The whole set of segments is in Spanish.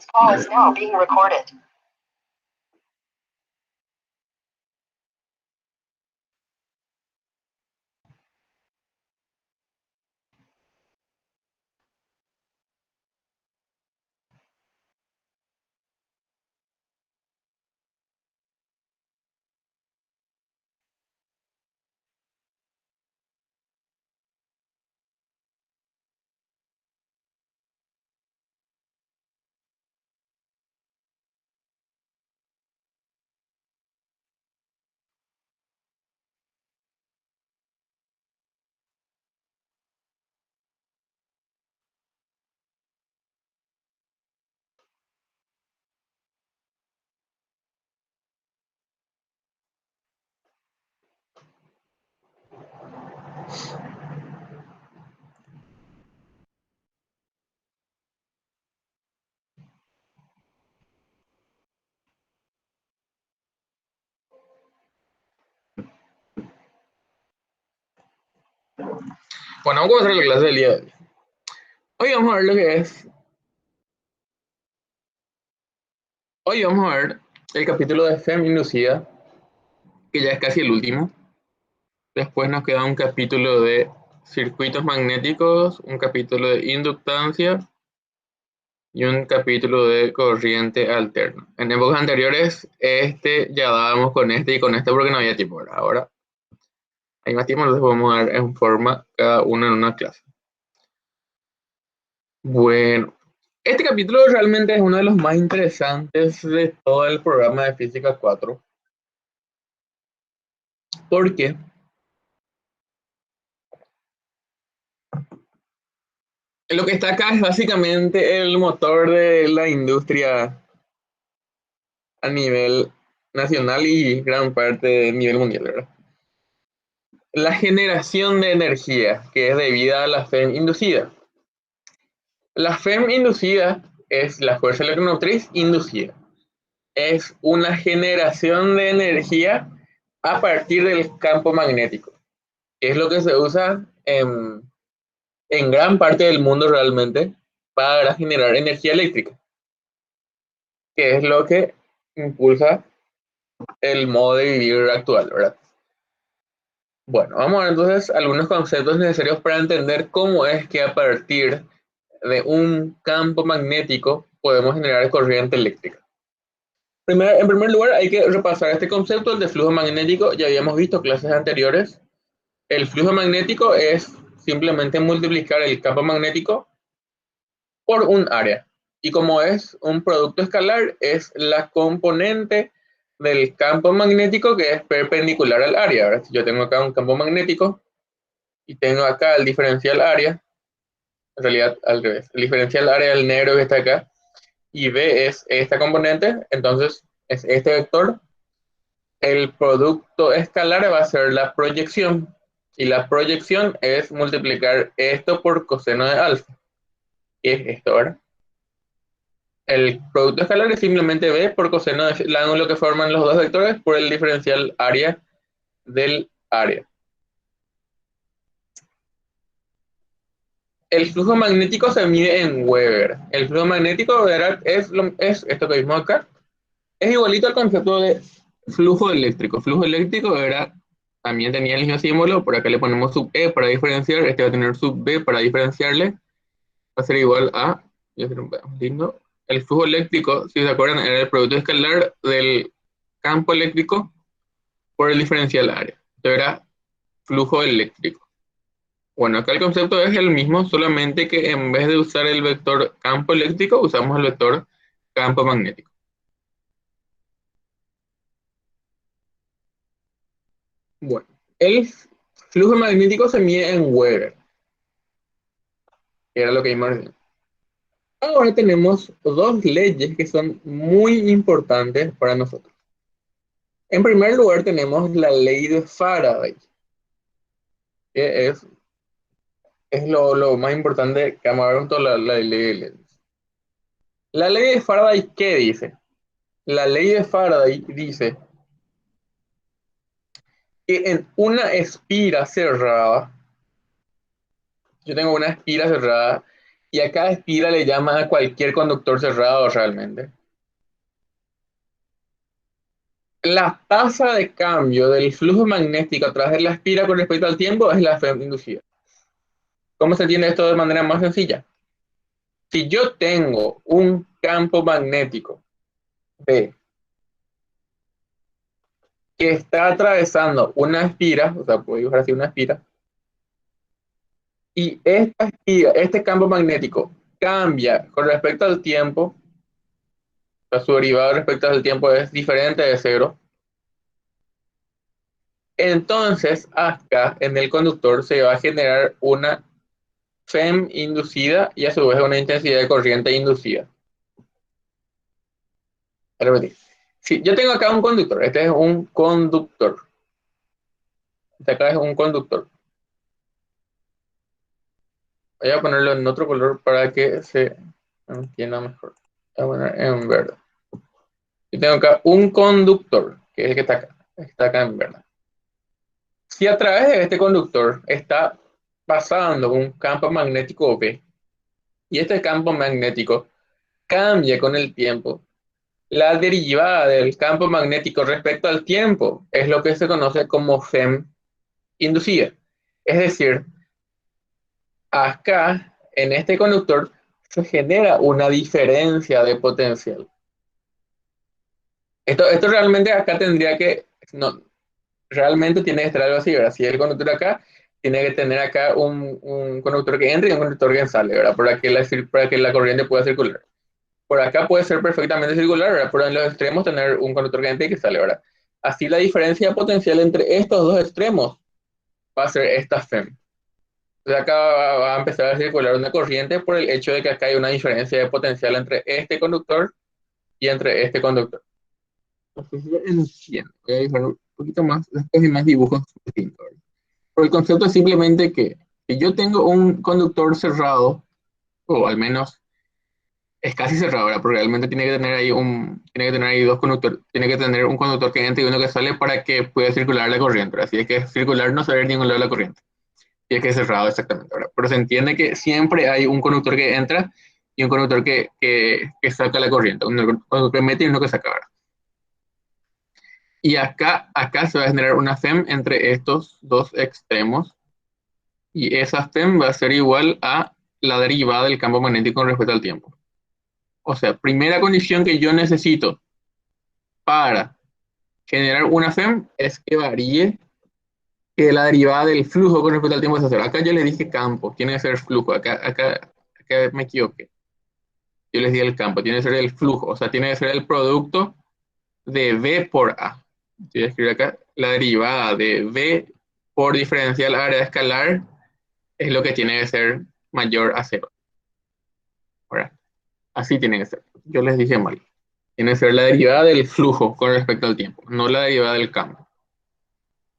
This call is now being recorded. Bueno, vamos a comenzar la clase del día de hoy. Hoy vamos a ver lo que es. Hoy vamos a ver el capítulo de Feminucida, que ya es casi el último. Después nos queda un capítulo de circuitos magnéticos, un capítulo de inductancia y un capítulo de corriente alterna. En épocas anteriores, ya dábamos con este y con este porque no había tiempo. Ahora hay más tiempo, entonces vamos a ver en forma cada uno en una clase. Bueno, este capítulo realmente es uno de los más interesantes de todo el programa de Física 4. ¿Por qué? Lo que está acá es básicamente el motor de la industria a nivel nacional y gran parte a nivel mundial, ¿verdad? La generación de energía que es debida a la FEM inducida. La FEM inducida es la fuerza electromotriz inducida. Es una generación de energía a partir del campo magnético, que es lo que se usa en gran parte del mundo realmente para generar energía eléctrica, que es lo que impulsa el modo de vivir actual, ¿verdad? Bueno, vamos a ver entonces algunos conceptos necesarios para entender cómo es que a partir de un campo magnético podemos generar corriente eléctrica. En primer lugar, hay que repasar este concepto, el de flujo magnético. Ya habíamos visto clases anteriores. El flujo magnético es simplemente multiplicar el campo magnético por un área. Y como es un producto escalar, es la componente del campo magnético que es perpendicular al área. ¿Verdad? Si yo tengo acá un campo magnético y tengo acá el diferencial área, en realidad al revés, el diferencial área del negro que está acá, y B es esta componente, entonces es este vector. El producto escalar va a ser la proyección, y la proyección es multiplicar esto por coseno de alfa, que es esto, ¿verdad? El producto escalar es simplemente B por coseno del ángulo que forman los dos vectores por el diferencial área del área. El flujo magnético se mide en Weber. El flujo magnético es esto que vimos acá. Es igualito al concepto de flujo eléctrico. Flujo eléctrico también tenía el mismo símbolo. Por acá le ponemos sub E para diferenciar. Este va a tener sub B para diferenciarle. Va a ser igual a, lindo. El flujo eléctrico, si se acuerdan, era el producto escalar del campo eléctrico por el diferencial área. Esto era flujo eléctrico. Bueno, acá el concepto es el mismo, solamente que en vez de usar el vector campo eléctrico, usamos el vector campo magnético. Bueno, el flujo magnético se mide en Weber, que era lo que vimos recién. Ahora tenemos dos leyes que son muy importantes para nosotros. En primer lugar tenemos la ley de Faraday, que es lo más importante que vamos a ver junto a la ley de Lenz. La ley de Faraday, ¿qué dice? La ley de Faraday dice que en una espira cerrada, yo tengo una espira cerrada Y acá espira le llama a cualquier conductor cerrado realmente. La tasa de cambio del flujo magnético a través de la espira con respecto al tiempo es la FEM inducida. ¿Cómo se entiende esto de manera más sencilla? Si yo tengo un campo magnético B que está atravesando una espira, o sea, puedo dibujar así una espira, y esta espira, este campo magnético cambia con respecto al tiempo, o sea, su derivado respecto al tiempo es diferente de cero, entonces acá en el conductor se va a generar una FEM inducida y a su vez una intensidad de corriente inducida. Voy a repetir. Si yo tengo acá un conductor, este es un conductor, este acá es un conductor. Voy a ponerlo en otro color para que se entienda mejor. Voy a poner en verde. Yo tengo acá un conductor, que es el que está acá en verde. Si a través de este conductor está pasando un campo magnético B, y este campo magnético cambia con el tiempo, la derivada del campo magnético respecto al tiempo es lo que se conoce como FEM inducida. Es decir, acá en este conductor se genera una diferencia de potencial. Esto realmente acá tendría que, no, realmente tiene que estar algo así, ¿verdad? Si el conductor acá tiene que tener acá un conductor que entra y un conductor que sale, ¿verdad? Para que la corriente pueda circular. Por acá puede ser perfectamente circular, ¿verdad? Pero en los extremos tener un conductor que entra y que sale, ¿verdad? Así la diferencia potencial entre estos dos extremos va a ser esta FEM. Entonces acá va a empezar a circular una corriente por el hecho de que acá hay una diferencia de potencial entre este conductor y entre este conductor. Entonces, yo entiendo. Voy a dibujar un poquito más, después y más dibujos distintos. Pero el concepto es simplemente que si yo tengo un conductor cerrado, o al menos es casi cerrado, ¿verdad? Porque realmente tiene que tener ahí dos conductores, tiene que tener un conductor que entra y uno que sale para que pueda circular la corriente, ¿verdad? Así es que circular no se ve en ningún lado de la corriente. Y es que es cerrado exactamente, ¿verdad? Pero se entiende que siempre hay un conductor que entra y un conductor que saca la corriente, un conductor que mete y uno que saca, ¿verdad? Y acá se va a generar una FEM entre estos dos extremos. Y esa FEM va a ser igual a la derivada del campo magnético con respecto al tiempo. O sea, primera condición que yo necesito para generar una FEM es que varíe, que la derivada del flujo con respecto al tiempo es cero. Acá yo le dije campo, tiene que ser flujo. Acá me equivoqué. Yo les di el campo, tiene que ser el flujo. O sea, tiene que ser el producto de V por A. Voy a escribir acá la derivada de V por diferencial área escalar es lo que tiene que ser mayor a cero. Ahora, así tiene que ser. Yo les dije mal. Tiene que ser la derivada del flujo con respecto al tiempo, no la derivada del campo.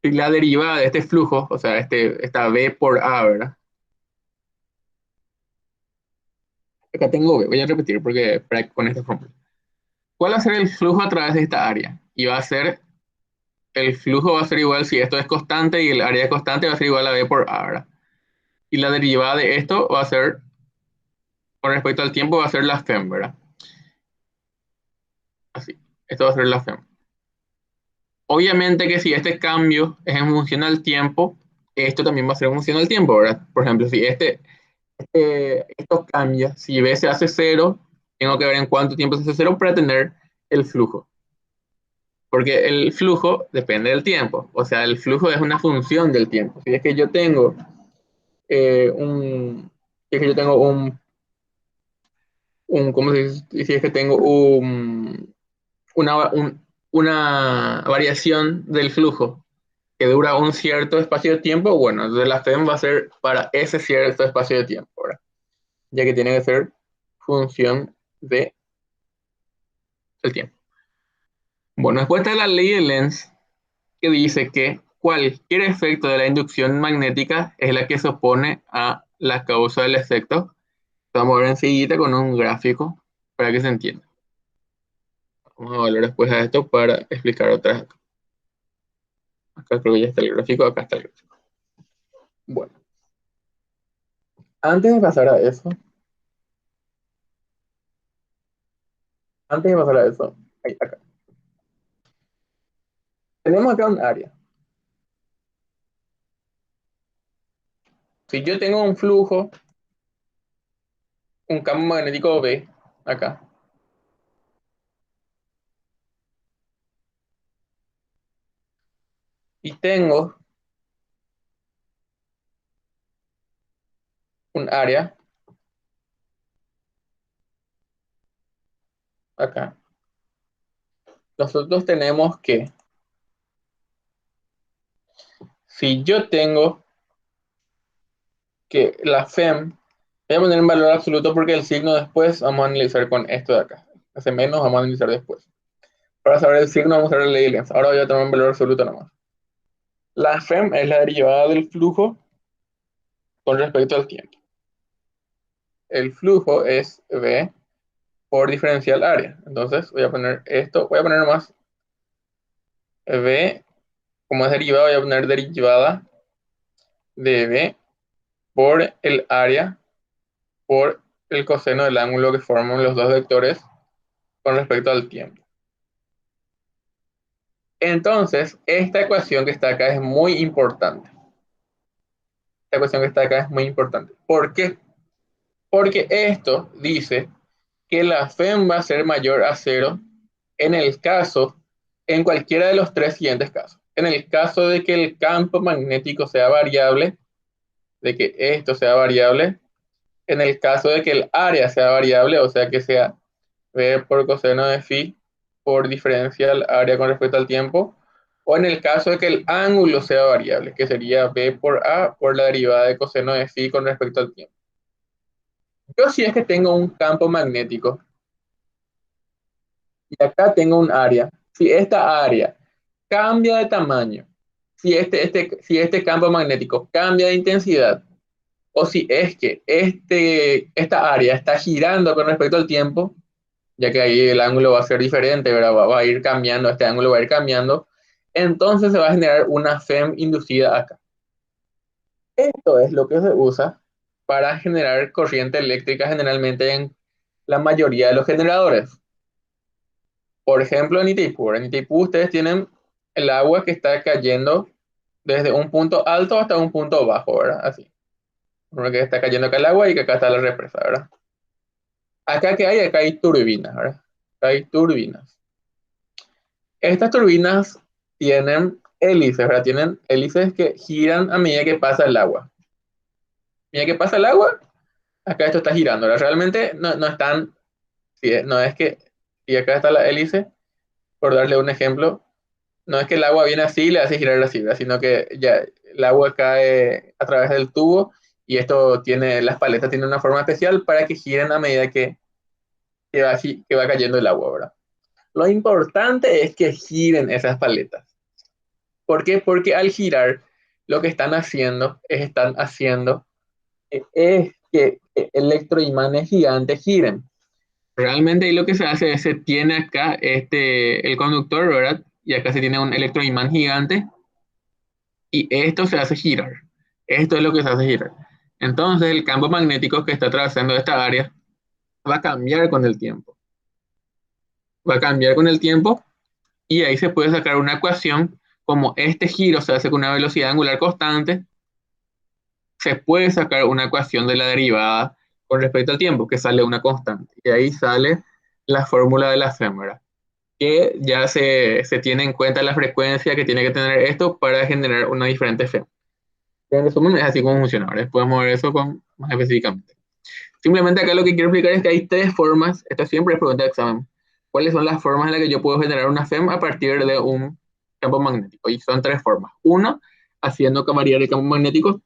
Y la derivada de este flujo, o sea, esta V por A, ¿verdad? Acá tengo V, voy a repetir con esta fórmula. ¿Cuál va a ser el flujo a través de esta área? Y va a ser, el flujo va a ser igual, si esto es constante y el área es constante, va a ser igual a V por A, ¿verdad? Y la derivada de esto va a ser, con respecto al tiempo, va a ser la FEM, ¿verdad? Así, esto va a ser la FEM. Obviamente que si este cambio es en función al tiempo, esto también va a ser en función al tiempo, ¿verdad? Por ejemplo, si esto cambia, si B se hace cero, tengo que ver en cuánto tiempo se hace cero para tener el flujo. Porque el flujo depende del tiempo, o sea, el flujo es una función del tiempo. Si es que yo tengo si es que yo tengo ¿cómo se dice? Si es que tengo una variación del flujo que dura un cierto espacio de tiempo, bueno, entonces la FEM va a ser para ese cierto espacio de tiempo, ¿verdad? Ya que tiene que ser función del tiempo. Bueno, después está la ley de Lenz, que dice que cualquier efecto de la inducción magnética es la que se opone a la causa del efecto. Vamos a ver enseguida con un gráfico para que se entienda. Vamos a volver después a esto para explicar otras. Acá creo que ya está el gráfico, acá está el gráfico. Bueno, antes de pasar a eso, Antes de pasar a eso, acá. Tenemos acá un área. Si yo tengo un flujo, un campo magnético B, acá, y tengo un área acá, nosotros tenemos que, si yo tengo que la FEM, voy a poner en valor absoluto porque el signo después vamos a analizar con esto de acá. Hace menos vamos a analizar después. Para saber el signo vamos a ver la ley de Lenz. Ahora voy a tomar en valor absoluto nomás. La FEM es la derivada del flujo con respecto al tiempo. El flujo es V por diferencial área. Entonces voy a poner esto, voy a poner nomás V, como es derivada, voy a poner derivada de V por el área por el coseno del ángulo que forman los dos vectores con respecto al tiempo. Entonces, esta ecuación que está acá es muy importante. Esta ecuación que está acá es muy importante. ¿Por qué? Porque esto dice que la FEM va a ser mayor a cero en el caso, en cualquiera de los tres siguientes casos. En el caso de que el campo magnético sea variable, de que esto sea variable, en el caso de que el área sea variable, o sea que sea V por coseno de phi por diferencial área con respecto al tiempo, o en el caso de que el ángulo sea variable, que sería B por A por la derivada de coseno de phi con respecto al tiempo. Yo si es que tengo un campo magnético y acá tengo un área, si esta área cambia de tamaño, si este campo magnético cambia de intensidad, o si es que esta área está girando con respecto al tiempo, ya que ahí el ángulo va a ser diferente, ¿verdad? Va a ir cambiando, este ángulo va a ir cambiando, entonces se va a generar una FEM inducida acá. Esto es lo que se usa para generar corriente eléctrica generalmente en la mayoría de los generadores. Por ejemplo, en Itaipú. En Itaipú ustedes tienen el agua que está cayendo desde un punto alto hasta un punto bajo, ¿verdad? Así. Porque está cayendo acá el agua y que acá está la represa, ¿verdad? Acá que hay, acá hay turbinas, ¿verdad? Acá hay turbinas. Estas turbinas tienen hélices, ¿verdad? Tienen hélices que giran a medida que pasa el agua. A medida que pasa el agua, acá esto está girando, ¿verdad? Realmente no están, no es que, y acá está la hélice, por darle un ejemplo, no es que el agua viene así y le hace girar así, ¿verdad? Sino que ya el agua cae a través del tubo y esto tiene, las paletas tienen una forma especial para que giren a medida que va cayendo el agua, ¿verdad? Lo importante es que giren esas paletas. ¿Por qué? Porque al girar, lo que están haciendo es que electroimanes gigantes giren. Realmente ahí lo que se hace es se tiene acá el conductor, ¿verdad? Y acá se tiene un electroimán gigante y esto se hace girar. Esto es lo que se hace girar. Entonces el campo magnético que está atravesando esta área va a cambiar con el tiempo. Va a cambiar con el tiempo y ahí se puede sacar una ecuación como este giro se hace con una velocidad angular constante, se puede sacar una ecuación de la derivada con respecto al tiempo, que sale una constante. Y ahí sale la fórmula de la fémora, que ya se tiene en cuenta la frecuencia que tiene que tener esto para generar una diferente fémora. En resumen, es así como funciona. Ahora podemos ver eso más específicamente. Simplemente acá lo que quiero explicar es que hay tres formas, esto siempre es pregunta de examen. ¿Cuáles son las formas en las que yo puedo generar una FEM a partir de un campo magnético? Y son tres formas. Uno, haciendo variar el campo magnético.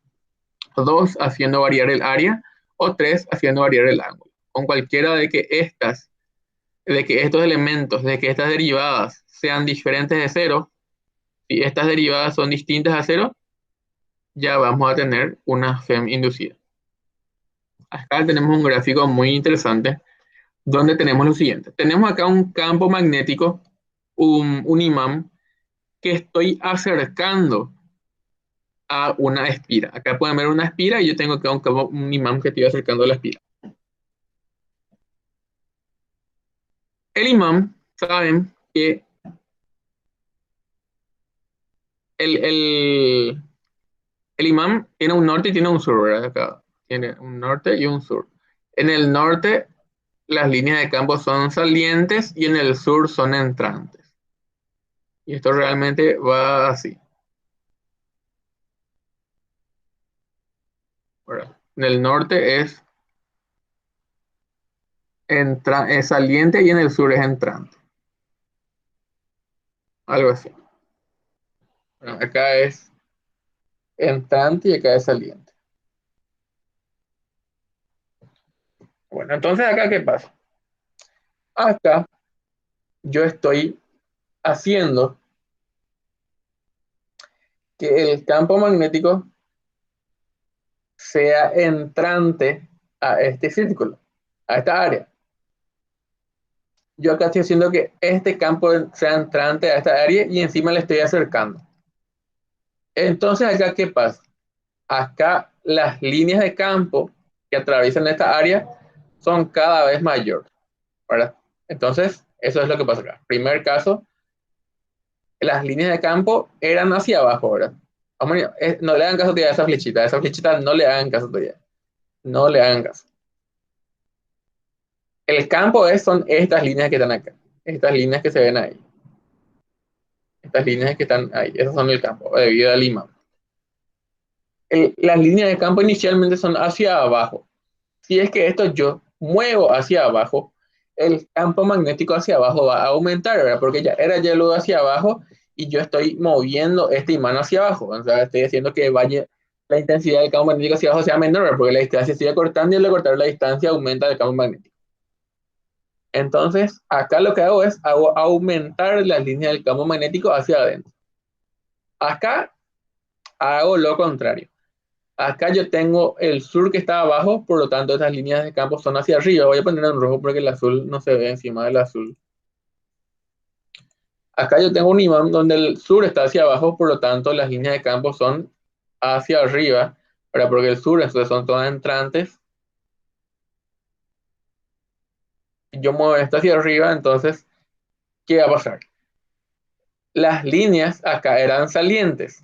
Dos, haciendo variar el área. O tres, haciendo variar el ángulo. Con cualquiera de que estos elementos, de que estas derivadas sean diferentes de cero, si estas derivadas son distintas a cero, ya vamos a tener una FEM inducida. Acá tenemos un gráfico muy interesante donde tenemos lo siguiente. Tenemos acá un campo magnético, un imán, que estoy acercando a una espira. Acá pueden ver una espira y yo tengo acá un imán que estoy acercando a la espira. El imán, saben que el, el, el imán tiene un norte y tiene un sur, ¿verdad? Acá tiene un norte y un sur. En el norte, las líneas de campo son salientes y en el sur son entrantes. Y esto realmente va así, ¿verdad? En el norte es saliente y en el sur es entrante. Algo así. Bueno, acá es entrante y acá es saliente. Bueno, entonces acá, ¿qué pasa? Acá yo estoy haciendo que el campo magnético sea entrante a este círculo, a esta área. Yo acá estoy haciendo que este campo sea entrante a esta área y encima le estoy acercando. Entonces acá, ¿qué pasa? Acá las líneas de campo que atraviesan esta área son cada vez mayores, ¿verdad? Entonces, eso es lo que pasa acá. Primer caso, las líneas de campo eran hacia abajo, ¿verdad? No le hagan caso todavía a esa flechita no le hagan caso todavía, no le hagan caso. El campo son estas líneas que están acá, estas líneas que se ven ahí, estas líneas que están ahí, esas son el campo, debido al imán. Las líneas de campo inicialmente son hacia abajo. Si es que esto yo muevo hacia abajo, el campo magnético hacia abajo va a aumentar, ¿verdad? Porque ya era hielo hacia abajo y yo estoy moviendo este imán hacia abajo. O sea, estoy haciendo que vaya la intensidad del campo magnético hacia abajo sea menor, ¿verdad? Porque la distancia sigue cortando y al cortar la distancia aumenta el campo magnético. Entonces, acá lo que hago aumentar las líneas del campo magnético hacia adentro. Acá hago lo contrario. Acá yo tengo el sur que está abajo, por lo tanto estas líneas de campo son hacia arriba. Voy a poner en rojo porque el azul no se ve encima del azul. Acá yo tengo un imán donde el sur está hacia abajo, por lo tanto las líneas de campo son hacia arriba, pero porque el sur entonces son todas entrantes. Si yo muevo esto hacia arriba, entonces, ¿qué va a pasar? Las líneas acá eran salientes.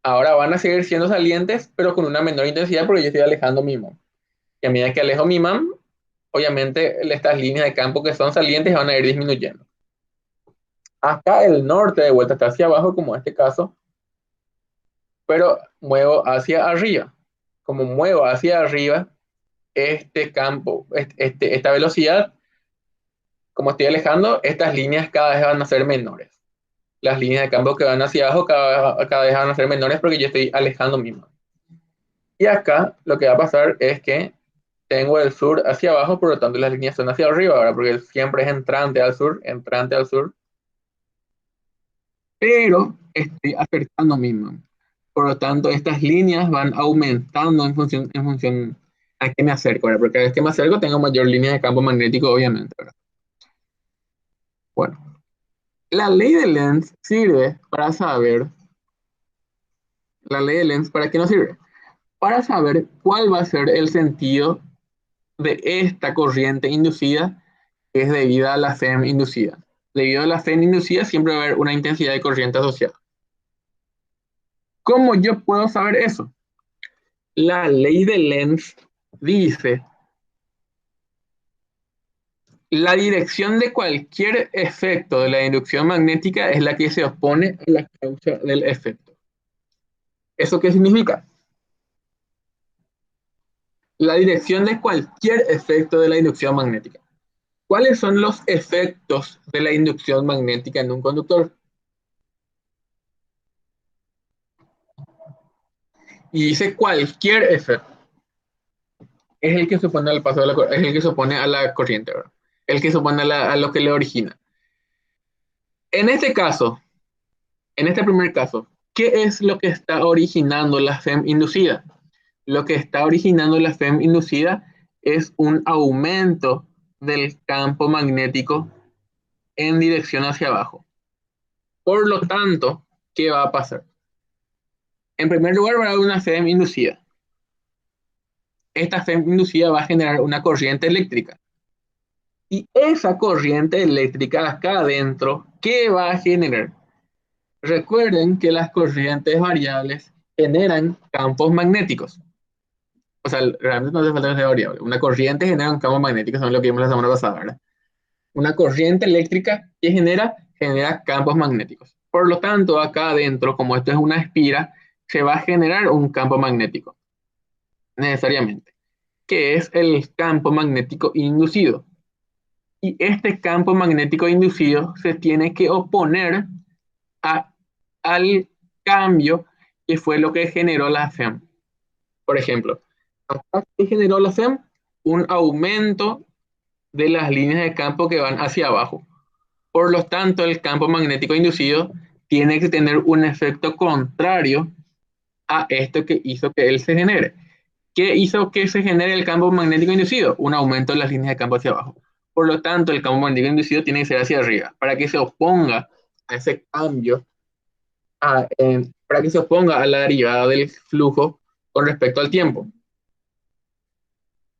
Ahora van a seguir siendo salientes, pero con una menor intensidad porque yo estoy alejando mi imán. Y a medida que alejo mi imán, obviamente estas líneas de campo que son salientes van a ir disminuyendo. Acá el norte de vuelta está hacia abajo, como en este caso, pero muevo hacia arriba. Como muevo hacia arriba, este campo, esta velocidad, como estoy alejando, estas líneas cada vez van a ser menores. Las líneas de campo que van hacia abajo cada vez van a ser menores porque yo estoy alejando mismo. Y acá lo que va a pasar es que tengo el sur hacia abajo, por lo tanto las líneas son hacia arriba ahora, porque siempre es entrante al sur, pero estoy acercando mismo. Por lo tanto, estas líneas van aumentando en función a qué me acerco, ¿verdad? Porque cada vez que me acerco tengo mayor línea de campo magnético, obviamente, ¿verdad? Bueno, la ley de Lenz sirve para saber, la ley de Lenz, ¿para qué nos sirve? Para saber cuál va a ser el sentido de esta corriente inducida que es debida a la FEM inducida. Debido a la FEM inducida siempre va a haber una intensidad de corriente asociada. ¿Cómo yo puedo saber eso? La ley de Lenz dice la dirección de cualquier efecto de la inducción magnética es la que se opone a la causa del efecto. ¿Eso qué significa? La dirección de cualquier efecto de la inducción magnética. ¿Cuáles son los efectos de la inducción magnética en un conductor? Y dice cualquier efecto. Es el que se opone al paso de es el que se opone a la corriente, ¿verdad? El que se opone a lo que le origina. En este caso, en este primer caso, ¿qué es lo que está originando la FEM inducida? Lo que está originando la FEM inducida es un aumento del campo magnético en dirección hacia abajo. Por lo tanto, ¿qué va a pasar? En primer lugar, va a haber una FEM inducida. Esta FEM inducida va a generar una corriente eléctrica. Y esa corriente eléctrica acá adentro, ¿qué va a generar? Recuerden que las corrientes variables generan campos magnéticos. O sea, realmente no hace falta que sea variable. Una corriente genera un campo magnético, eso es lo que vimos la semana pasada, ¿verdad? Una corriente eléctrica que genera campos magnéticos. Por lo tanto, acá adentro, como esto es una espira, se va a generar un campo magnético, necesariamente, que es el campo magnético inducido. Y este campo magnético inducido se tiene que oponer a- al cambio que fue lo que generó la FEM. Por ejemplo, acá se generó la FEM un aumento de las líneas de campo que van hacia abajo. Por lo tanto, el campo magnético inducido tiene que tener un efecto contrario a esto que hizo que él se genere. ¿Qué hizo que se genere el campo magnético inducido? Un aumento de las líneas de campo hacia abajo. Por lo tanto, el campo magnético inducido tiene que ser hacia arriba para que se oponga a ese cambio, para que se oponga a la derivada del flujo con respecto al tiempo.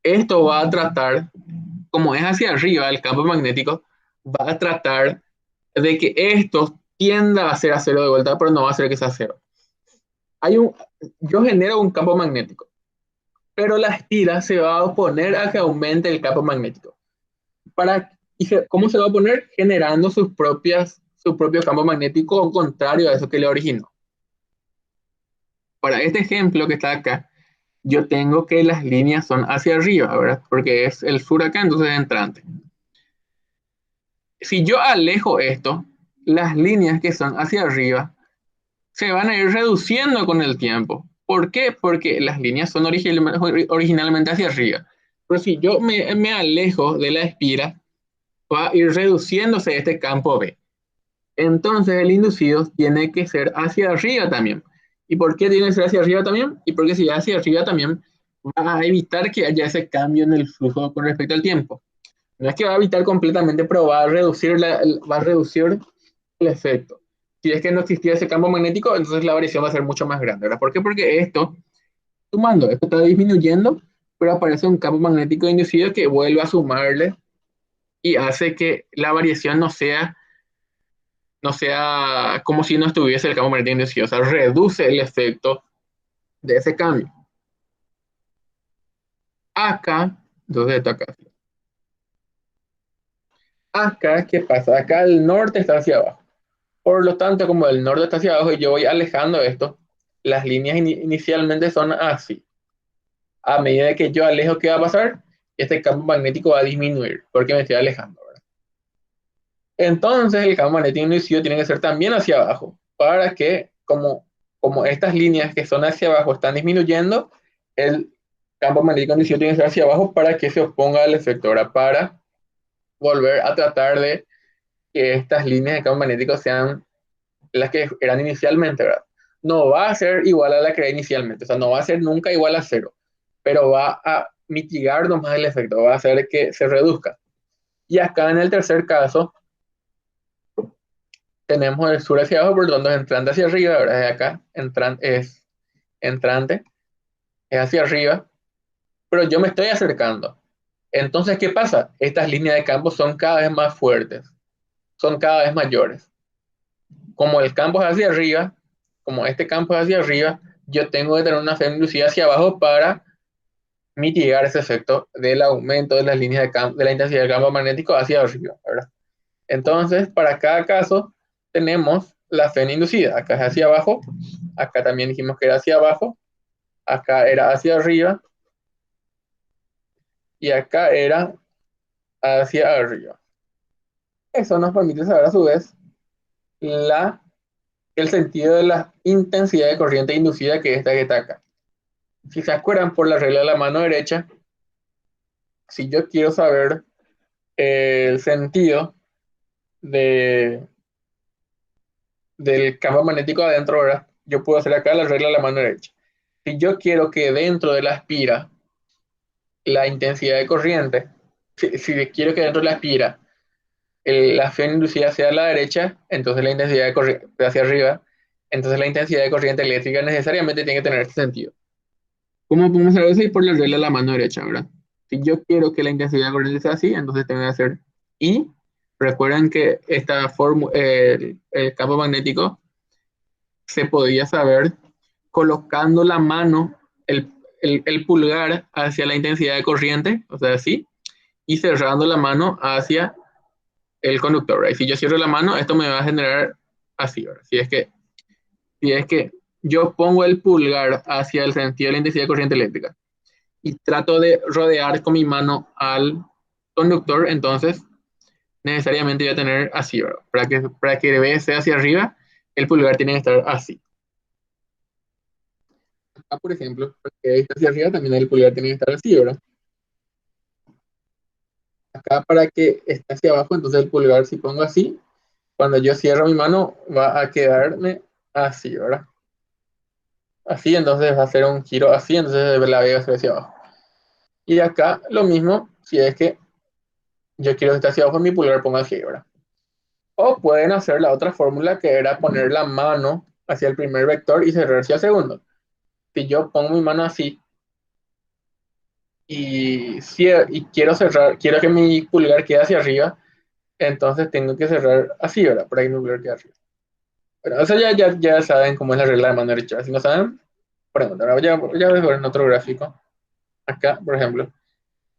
Esto va a tratar, como es hacia arriba el campo magnético, va a tratar de que esto tienda a ser a cero de vuelta, pero no va a ser que sea cero. Hay un, yo genero un campo magnético, pero la estira se va a oponer a que aumente el campo magnético. ¿Cómo se va a oponer? Generando su propio campo magnético contrario a eso que le originó. Para este ejemplo que está acá, yo tengo que las líneas son hacia arriba, ¿verdad? Porque es el sur acá, entonces es entrante. Si yo alejo esto, las líneas que son hacia arriba se van a ir reduciendo con el tiempo. ¿Por qué? Porque las líneas son originalmente hacia arriba. Pero si yo me alejo de la espira, va a ir reduciéndose este campo B. Entonces el inducido tiene que ser hacia arriba también. ¿Y por qué tiene que ser hacia arriba también? Y porque si es hacia arriba también va a evitar que haya ese cambio en el flujo con respecto al tiempo. No es que va a evitar completamente, pero va a reducir el efecto. Si es que no existía ese campo magnético, entonces la variación va a ser mucho más grande, ¿verdad? ¿Por qué? Porque esto está disminuyendo, pero aparece un campo magnético inducido que vuelve a sumarle y hace que la variación no sea como si no estuviese el campo magnético inducido, o sea, reduce el efecto de ese cambio. Acá, entonces esto acá. Acá, ¿qué pasa? Acá el norte está hacia abajo. Por lo tanto, como el norte está hacia abajo y yo voy alejando esto, las líneas inicialmente son así. A medida que yo alejo, ¿qué va a pasar? Este campo magnético va a disminuir porque me estoy alejando, ¿verdad? Entonces, el campo magnético inducido tiene que ser también hacia abajo para que, como estas líneas que son hacia abajo están disminuyendo, el campo magnético inducido tiene que ser hacia abajo para que se oponga al efecto, ¿verdad? Para volver a tratar de que estas líneas de campo magnético sean las que eran inicialmente, ¿verdad? No va a ser igual a la que era inicialmente, o sea, no va a ser nunca igual a cero, pero va a mitigar nomás el efecto, va a hacer que se reduzca. Y acá en el tercer caso, tenemos el sur hacia abajo, por lo tanto es entrante hacia arriba, ¿verdad? De acá, es entrante, es hacia arriba, pero yo me estoy acercando. Entonces, ¿qué pasa? Estas líneas de campo son cada vez más fuertes, son cada vez mayores. Como el campo es hacia arriba, como este campo es hacia arriba, yo tengo que tener una fe inducida hacia abajo para mitigar ese efecto del aumento de las líneas de campo, de la intensidad del campo magnético hacia arriba, ¿verdad? Entonces, para cada caso, tenemos la fe inducida. Acá es hacia abajo, acá también dijimos que era hacia abajo, acá era hacia arriba y acá era hacia arriba. Eso nos permite saber a su vez la, el sentido de la intensidad de corriente inducida que es esta que está acá. Si se acuerdan por la regla de la mano derecha, si yo quiero saber el sentido de, del campo magnético adentro, ¿verdad? Yo puedo hacer acá la regla de la mano derecha. Si yo quiero que dentro de la espira la intensidad de corriente, si quiero que dentro de la espira la acción inducida sea a la derecha, entonces la intensidad de corriente hacia arriba, entonces la intensidad de corriente eléctrica necesariamente tiene que tener este sentido. ¿Cómo podemos saber eso? Y por la regla de la mano derecha, ¿verdad? Si yo quiero que la intensidad de corriente sea así, entonces tengo que hacer I. Recuerden que el campo magnético se podía saber colocando la mano, el pulgar hacia la intensidad de corriente, o sea, así, y cerrando la mano hacia el conductor, ¿right? Si yo cierro la mano, esto me va a generar así, ¿verdad? Si es que yo pongo el pulgar hacia el sentido de la intensidad de corriente eléctrica y trato de rodear con mi mano al conductor, entonces necesariamente voy a tener así, ¿verdad? Para que B sea hacia arriba, el pulgar tiene que estar así. Acá, por ejemplo, para que B esté hacia arriba, también el pulgar tiene que estar así, ¿verdad? Acá para que esté hacia abajo, entonces el pulgar, si pongo así, cuando yo cierro mi mano, va a quedarme así, ¿verdad? Así, entonces va a ser un giro así, entonces la B va a ser hacia abajo. Y acá lo mismo, si es que yo quiero que esté hacia abajo, mi pulgar pongo así, ¿verdad? O pueden hacer la otra fórmula que era poner la mano hacia el primer vector y cerrar hacia el segundo. Si yo pongo mi mano así y quiero cerrar, quiero que mi pulgar quede hacia arriba, entonces tengo que cerrar así, ¿verdad? Para que mi pulgar quede arriba. Pero eso ya saben cómo es la regla de mano derecha. Si no saben, preguntan. Ahora ya voy a ver en otro gráfico. Acá, por ejemplo,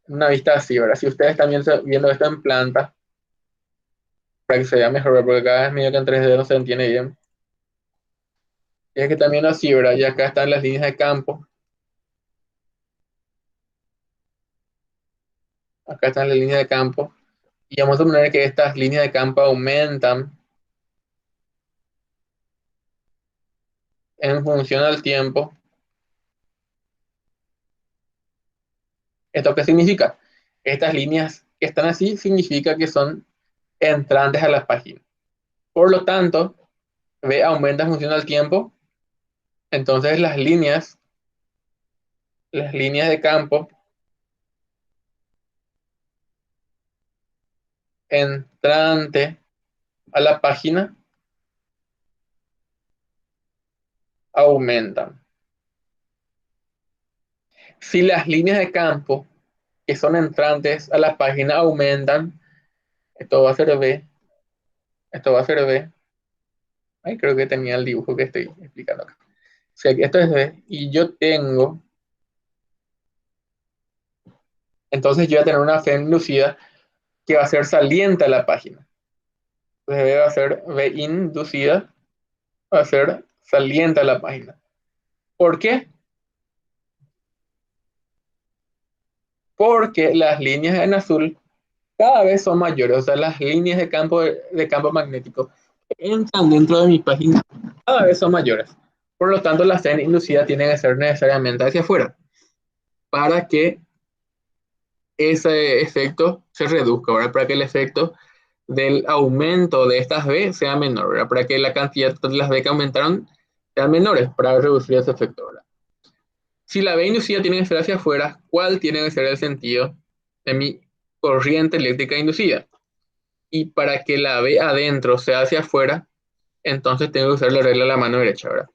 una vista así, ¿verdad? Si ustedes están viendo esto en planta, para que se vea mejor, ¿verdad? Porque cada vez medio que en 3D no se entiende bien. Y es que también así, ¿verdad? Y acá están las líneas de campo. Acá están las líneas de campo. Y vamos a poner que estas líneas de campo aumentan en función al tiempo. ¿Esto qué significa? Estas líneas que están así significa que son entrantes a la página. Por lo tanto, B aumenta en función al tiempo. Entonces las líneas de campo entrante a la página aumentan. Si las líneas de campo que son entrantes a la página aumentan, esto va a ser B, esto va a ser B. Ay, creo que tenía el dibujo que estoy explicando acá. O sea, que esto es B y yo tengo, entonces yo voy a tener una fe inducida que va a ser saliente a la página. Entonces B va a ser B inducida, va a ser saliente a la página. ¿Por qué? Porque las líneas en azul cada vez son mayores, o sea, las líneas de campo magnético que entran dentro de mi página cada vez son mayores. Por lo tanto, la señal inducida tiene que ser necesariamente hacia afuera para que ese efecto se reduzca, ¿verdad? Para que el efecto del aumento de estas B sea menor, ¿verdad? Para que la cantidad de las B que aumentaron sean menores para reducir ese efecto, ¿verdad? Si la B inducida tiene que ser hacia afuera, ¿cuál tiene que ser el sentido de mi corriente eléctrica inducida? Y para que la B adentro sea hacia afuera, entonces tengo que usar la regla de la mano derecha, ¿verdad?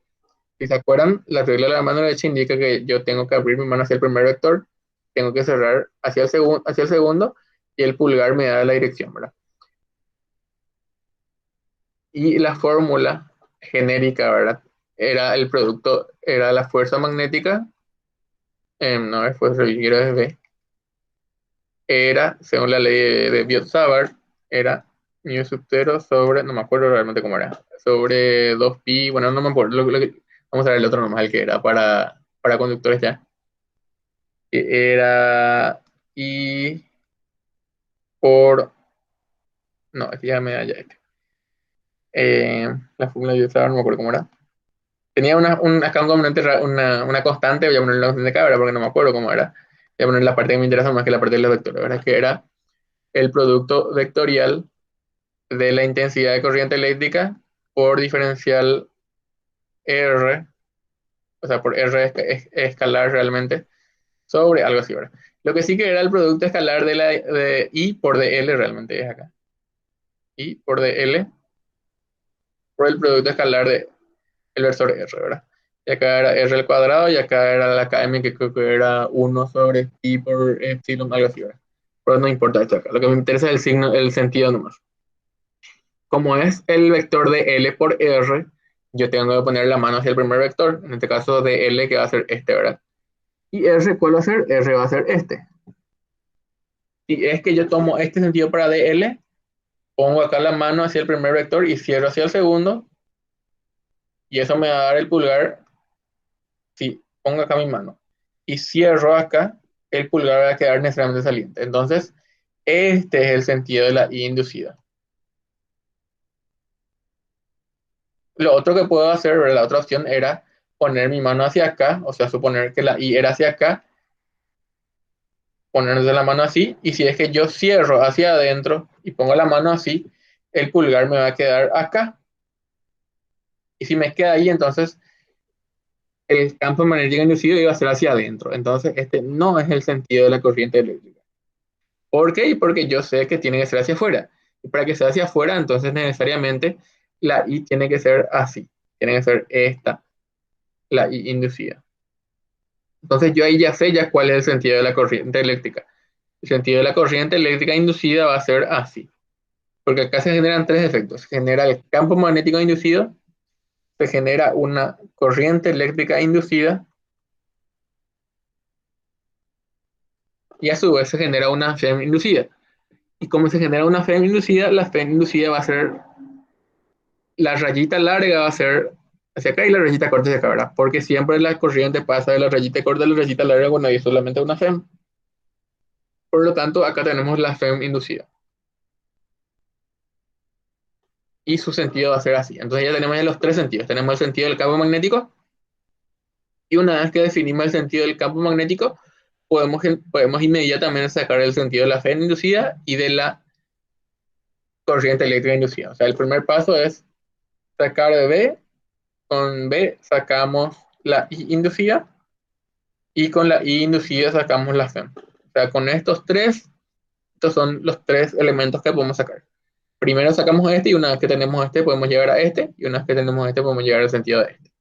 Si se acuerdan, la regla de la mano derecha indica que yo tengo que abrir mi mano hacia el primer vector, tengo que cerrar hacia el segundo y el pulgar me da la dirección, ¿verdad? Y la fórmula genérica, ¿verdad? Era el producto, era la fuerza magnética, no es fuerza, quiero es B, era, según la ley de Biot-Savart, era mu sub 0 sobre, no me acuerdo realmente cómo era, sobre 2pi, bueno, no me acuerdo, vamos a ver el otro nomás, el que era para conductores ya, que era I por, no, aquí ya me da ya este. La fórmula de Biot-Savart, no me acuerdo cómo era. Tenía acá un componente, una constante, voy a poner la constante acá, ¿verdad? Porque no me acuerdo cómo era. Voy a poner la parte que me interesa más que la parte de los vectores, ¿verdad? Que era el producto vectorial de la intensidad de corriente eléctrica por diferencial R, o sea, por R escalar realmente, sobre algo así, ¿verdad? Lo que sí que era el producto escalar de I por dl realmente es acá. I por dl por el producto escalar de el versor R, ¿verdad? Y acá era R al cuadrado y acá era la KM que creo que era 1 sobre pi por epsilon, algo así, ¿verdad? Pero no importa esto acá. Lo que me interesa es el signo, el sentido nomás. Como es el vector de L por R, yo tengo que poner la mano hacia el primer vector, en este caso de L que va a ser este, ¿verdad? Y R, ¿cuál va a ser? R va a ser este. Si es que yo tomo este sentido para DL, pongo acá la mano hacia el primer vector y cierro hacia el segundo, y eso me va a dar el pulgar. Si pongo acá mi mano y cierro acá, el pulgar va a quedar necesariamente saliente. Entonces, este es el sentido de la I inducida. Lo otro que puedo hacer, ¿verdad? La otra opción era poner mi mano hacia acá, o sea, suponer que la I era hacia acá, ponernos la mano así, y si es que yo cierro hacia adentro y pongo la mano así, el pulgar me va a quedar acá. Y si me queda ahí, entonces el campo magnético inducido iba a ser hacia adentro. Entonces, este no es el sentido de la corriente eléctrica. ¿Por qué? Porque yo sé que tiene que ser hacia afuera. Y para que sea hacia afuera, entonces necesariamente la I tiene que ser así. Tiene que ser esta, la I inducida. Entonces yo ahí ya sé ya cuál es el sentido de la corriente eléctrica. El sentido de la corriente eléctrica inducida va a ser así. Porque acá se generan tres efectos. Se genera el campo magnético inducido, se genera una corriente eléctrica inducida y a su vez se genera una FEM inducida. Y como se genera una FEM inducida, la FEM inducida va a ser, la rayita larga va a ser hacia acá y la rayita corta hacia acá, ¿verdad? Porque siempre la corriente pasa de la rayita corta a la rayita larga cuando hay solamente una FEM. Por lo tanto, acá tenemos la FEM inducida. Y su sentido va a ser así. Entonces ya tenemos ya los tres sentidos. Tenemos el sentido del campo magnético. Y una vez que definimos el sentido del campo magnético, podemos inmediatamente sacar el sentido de la FEM inducida y de la corriente eléctrica inducida. O sea, el primer paso es sacar de B. Con B sacamos la I inducida y con la I inducida sacamos la FEM. O sea, con estos tres, estos son los tres elementos que podemos sacar. Primero sacamos este y una vez que tenemos este podemos llegar a este y una vez que tenemos este podemos llegar al sentido de este.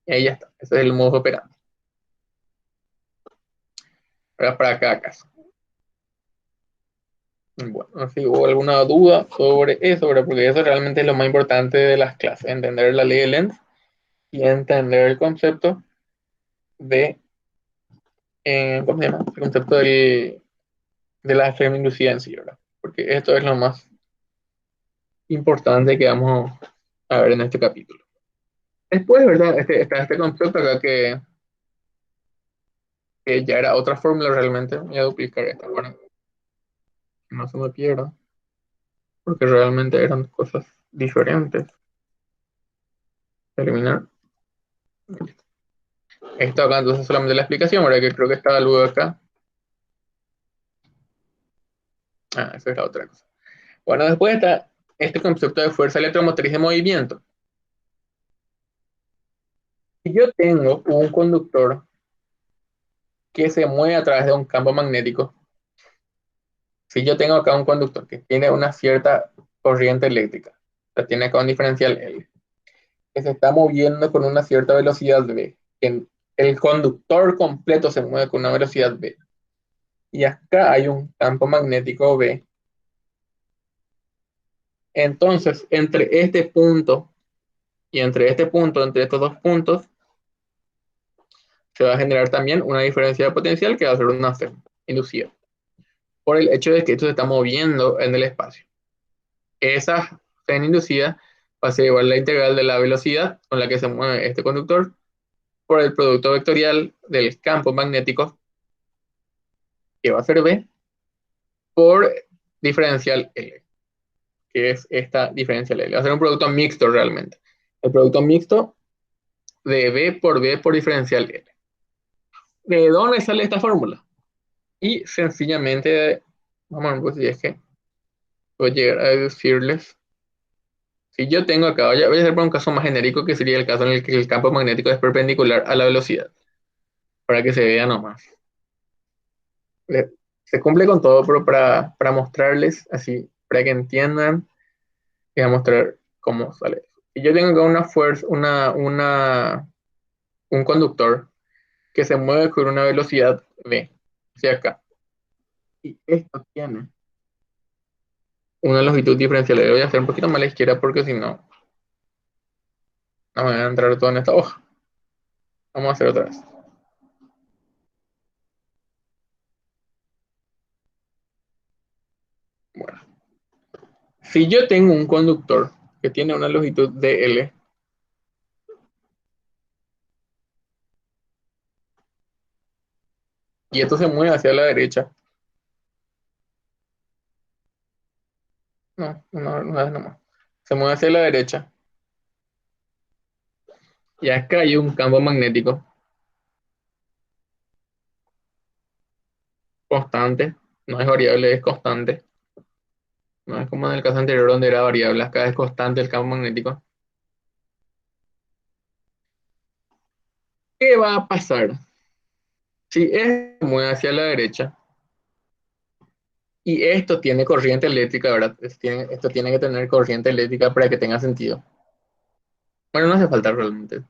Y ahí ya está. Ese es el modo operandi. Ahora para cada caso. Bueno, si hubo alguna duda sobre eso, ¿verdad? Porque eso realmente es lo más importante de las clases, entender la ley de Lenz y entender el concepto de, ¿cómo se llama? El concepto de la FEM inducida en sí, ¿verdad? Porque esto es lo más importante que vamos a ver en este capítulo. Después, ¿verdad? Está este concepto acá que ya era otra fórmula realmente. Voy a duplicar esta para que no se me pierda, porque realmente eran cosas diferentes. Eliminar. Esto acá entonces solamente la explicación, ¿verdad? Que creo que estaba luego acá. Ah, esa es la otra cosa. Bueno, después está este concepto de fuerza electromotriz de movimiento. Si yo tengo un conductor que se mueve a través de un campo magnético, si yo tengo acá un conductor que tiene una cierta corriente eléctrica, o sea, tiene acá un diferencial L, que se está moviendo con una cierta velocidad v, que el conductor completo se mueve con una velocidad v, y acá hay un campo magnético v. Entonces, entre este punto y entre este punto, entre estos dos puntos, se va a generar también una diferencia de potencial que va a ser una FEM inducida, por el hecho de que esto se está moviendo en el espacio. Esa FEM inducida va a ser igual a la integral de la velocidad con la que se mueve este conductor por el producto vectorial del campo magnético, que va a ser B, por diferencial L, que es esta diferencial L. Va a ser un producto mixto realmente. El producto mixto de B por diferencial L. ¿De dónde sale esta fórmula? Y sencillamente, vamos a ver pues, si es que voy a llegar a decirles. Si yo tengo acá, voy a hacer por un caso más genérico, que sería el caso en el que el campo magnético es perpendicular a la velocidad, para que se vea nomás. Se cumple con todo, pero para mostrarles así, para que entiendan, voy a mostrar cómo sale. Si yo tengo acá una fuerza, una un conductor que se mueve con una velocidad v, hacia acá. Y esto tiene una longitud diferencial. Le voy a hacer un poquito más a la izquierda porque si no, no me va a entrar todo en esta hoja. Vamos a hacer otra vez. Bueno, si yo tengo un conductor que tiene una longitud de L, y esto se mueve hacia la derecha, no, una vez nomás, se mueve hacia la derecha, y acá hay un campo magnético constante, no es variable, es constante, no es como en el caso anterior donde era variable, acá es constante el campo magnético. ¿Qué va a pasar si esto se mueve hacia la derecha y esto tiene corriente eléctrica, ¿verdad? Esto tiene que tener corriente eléctrica para que tenga sentido. Bueno, no hace falta realmente.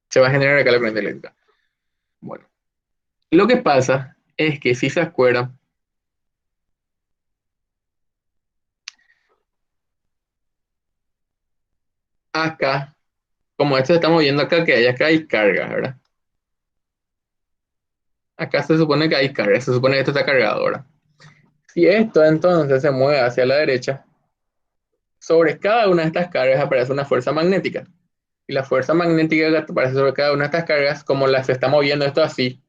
Se va a generar acá la corriente eléctrica. Bueno, lo que pasa es que si se acuerdan, acá, como esto estamos viendo acá, que hay acá hay carga, ¿verdad? Acá se supone que hay carga, se supone que esto está cargado, ¿verdad? Si esto entonces se mueve hacia la derecha, sobre cada una de estas cargas aparece una fuerza magnética. Y la fuerza magnética que aparece sobre cada una de estas cargas, como las se está moviendo esto así,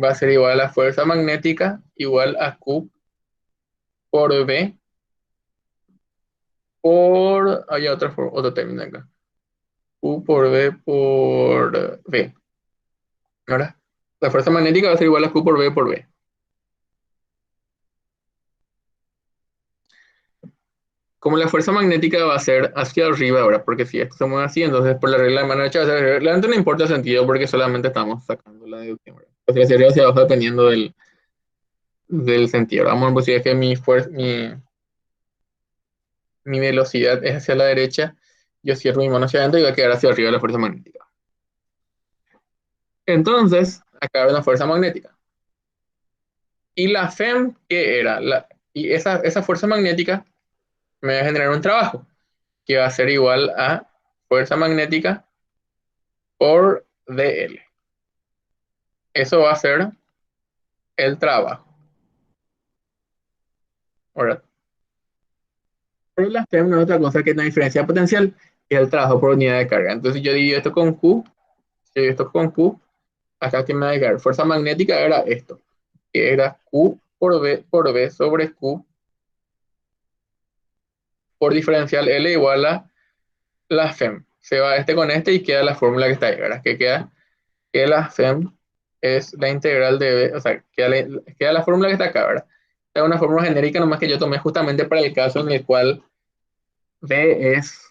va a ser igual a la fuerza magnética igual a Q por V por... Hay otro término acá. Q por V por V. ¿Verdad? La fuerza magnética va a ser igual a Q por V por V. Como la fuerza magnética va a ser hacia arriba ahora, porque si esto se mueve así, entonces por la regla de mano derecha va a ser realmente no importa el sentido porque solamente estamos sacando la deducción, ¿verdad? O sea, hacia arriba o hacia abajo dependiendo del sentido. Vamos a decir es que mi velocidad es hacia la derecha, yo cierro mi mano hacia adentro y va a quedar hacia arriba la fuerza magnética. Entonces, acá hay una fuerza magnética. Y la FEM, ¿qué era? Y esa fuerza magnética me va a generar un trabajo, que va a ser igual a fuerza magnética por dl. Eso va a ser el trabajo, ¿verdad? Pero la FEM no es otra cosa que una diferencia potencial, que es el trabajo por unidad de carga. Entonces yo divido esto con Q, divido esto con Q, acá que me va a llegar. Fuerza magnética era esto, que era Q por V sobre Q por diferencial L igual a la FEM. Se va este con este y queda la fórmula que está ahí, ¿verdad? Que queda que la FEM es la integral de V, o sea, queda la fórmula que está acá, ¿verdad? Es una fórmula genérica nomás que yo tomé justamente para el caso en el cual V es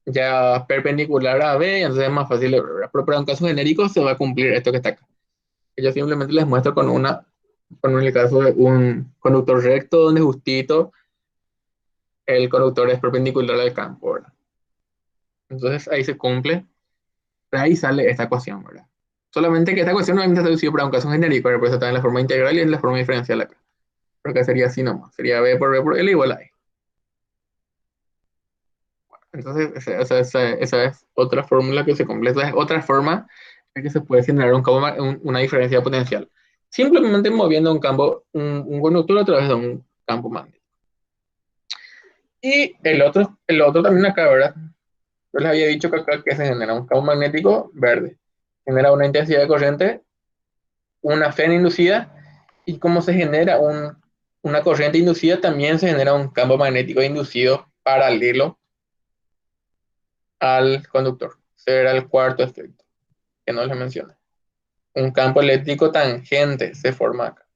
ya perpendicular a B, entonces es más fácil de ver, ¿verdad? Pero para un caso genérico se va a cumplir esto que está acá. Yo simplemente les muestro con el caso de un conductor recto donde justito el conductor es perpendicular al campo, ¿verdad? Entonces ahí se cumple, de ahí sale esta ecuación, ¿verdad? Solamente que esta ecuación no es traducida para un caso genérico, ¿verdad? Por eso está en la forma integral y en la forma diferencial acá. Porque sería así nomás, sería B por L igual a E. Entonces esa es otra fórmula que se completa, es otra forma en que se puede generar una diferencia potencial. Simplemente moviendo un conductor a través de un campo magnético. Y el otro también acá, ¿verdad? Yo les había dicho que acá que se genera un campo magnético verde. Genera una intensidad de corriente, una FEN inducida, y como se genera una corriente inducida, también se genera un campo magnético inducido paralelo al conductor. Será el cuarto efecto, que no les mencioné. Un campo eléctrico tangente se forma acá.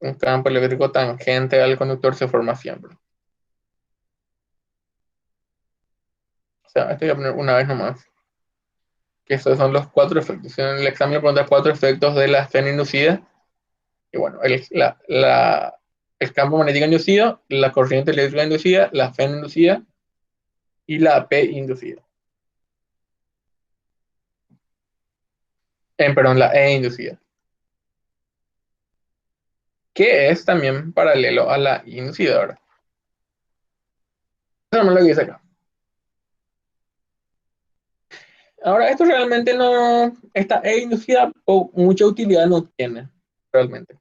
Un campo eléctrico tangente al conductor se forma siempre. O sea, esto voy a poner una vez nomás. Que esos son los cuatro efectos. En el examen pregunta cuatro efectos de la FEN inducida. Y bueno, el campo magnético inducido, la corriente eléctrica inducida, la FEN inducida y la P inducida. Perdón, la E inducida. Que es también paralelo a la I inducida, ¿verdad? Eso es lo que dice acá. Ahora, esto realmente no, esta E inducida o mucha utilidad no tiene, realmente.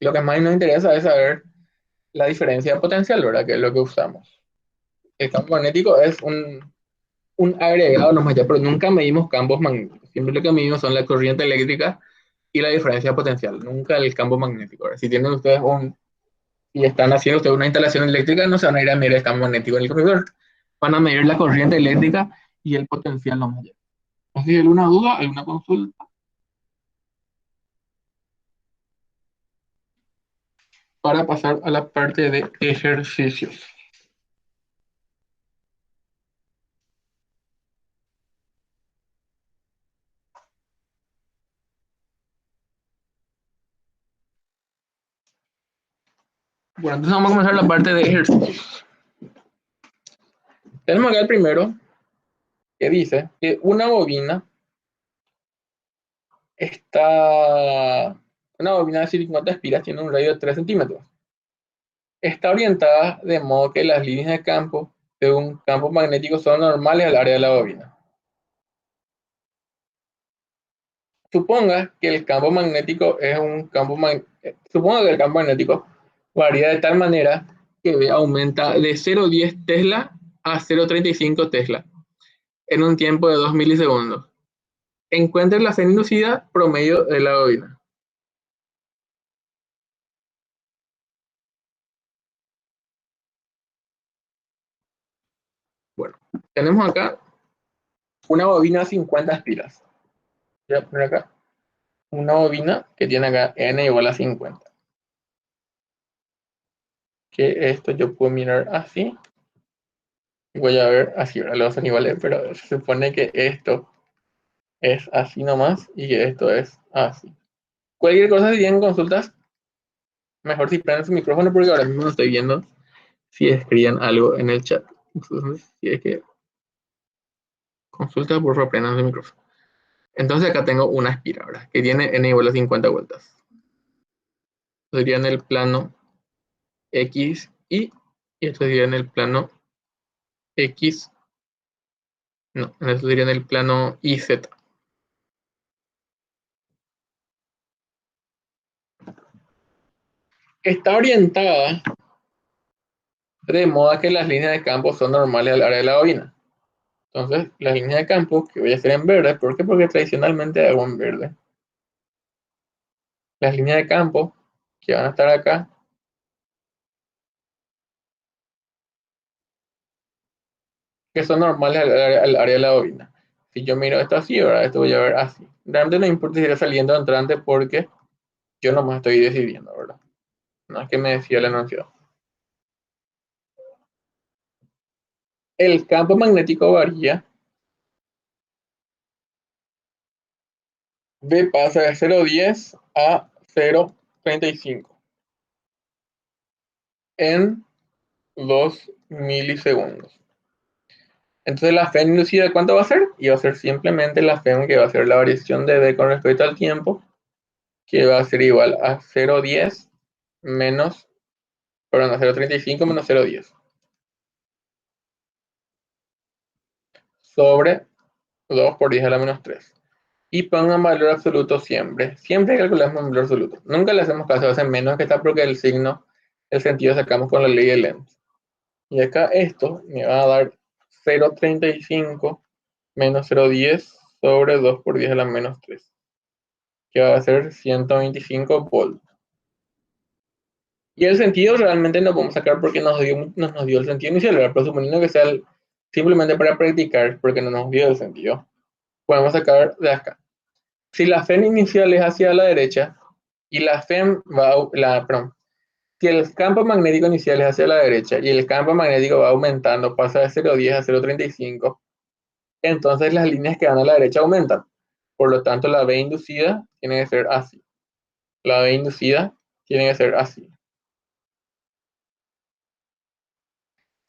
Lo que más nos interesa es saber la diferencia de potencial, ¿verdad? Que es lo que usamos. El campo magnético es un agregado nomás ya, pero nunca medimos campos magnéticos. Siempre lo que medimos son la corriente eléctrica y la diferencia de potencial, nunca el campo magnético. Ahora, si tienen ustedes y están haciendo ustedes una instalación eléctrica, no se van a ir a medir el campo magnético en el corredor, van a medir la corriente eléctrica y el potencial nomás ya. Así que alguna duda, alguna consulta para pasar a la parte de ejercicios. Bueno, entonces vamos a comenzar la parte de ejercicios. Tenemos acá el primero que dice que una bobina una bobina de 50 espiras tiene un radio de 3 centímetros. Está orientada de modo que las líneas de campo de un campo magnético son normales al área de la bobina. Suponga que el campo magnético varía de tal manera que V aumenta de 0,10 Tesla a 0,35 Tesla en un tiempo de 2 milisegundos. Encuentre la sinusoidal promedio de la bobina. Bueno, tenemos acá una bobina de 50 espiras. Voy a poner acá una bobina que tiene acá n igual a 50. Que esto yo puedo mirar así. Voy a ver así, ahora lo hacen iguales, pero se supone que esto es así nomás y que esto es así. Cualquier cosa, si tienen consultas, mejor si prenden su micrófono porque ahora mismo no estoy viendo si escriben algo en el chat. Entonces, si es que consulta, por favor, prendan su micrófono. Entonces acá tengo una aspiradora que tiene n igual a 50 vueltas. Sería en el plano X, y esto sería en el plano X, no, esto sería en el plano YZ. Está orientada de modo que las líneas de campo son normales al área de la bobina. Entonces, las líneas de campo que voy a hacer en verde, ¿por qué? Porque tradicionalmente hago en verde. Las líneas de campo que van a estar acá que son normales al área de la bobina. Si yo miro esto así, ahora esto voy a ver así. Realmente no importa si está saliendo o entrante porque yo nomás estoy decidiendo, ¿verdad? No es que me decía el enunciado. El campo magnético varía. V pasa de 0,10 a 0,35 en 2 milisegundos. Entonces la FEM inducida, ¿cuánto va a ser? Y va a ser simplemente la FEM, que va a ser la variación de V con respecto al tiempo, que va a ser igual a 0,10 menos, perdón, a 0,35 menos 0,10 sobre 2 por 10 a la menos 3. Y pongan valor absoluto siempre. Siempre calculamos un valor absoluto. Nunca le hacemos caso a ese menos que está porque el signo, el sentido sacamos con la ley de Lenz. Y acá esto me va a dar 0,35 menos 0,10 sobre 2 por 10 a la menos 3, que va a ser 125 volts. Y el sentido realmente no podemos sacar porque nos dio el sentido inicial, ¿verdad? Pero suponiendo que sea simplemente para practicar, porque no nos dio el sentido, podemos sacar de acá. Si la FEM inicial es hacia la derecha y la FEM perdón, si el campo magnético inicial es hacia la derecha y el campo magnético va aumentando, pasa de 0,10 a 0,35, entonces las líneas que van a la derecha aumentan. Por lo tanto, la B inducida tiene que ser así. La B inducida tiene que ser así.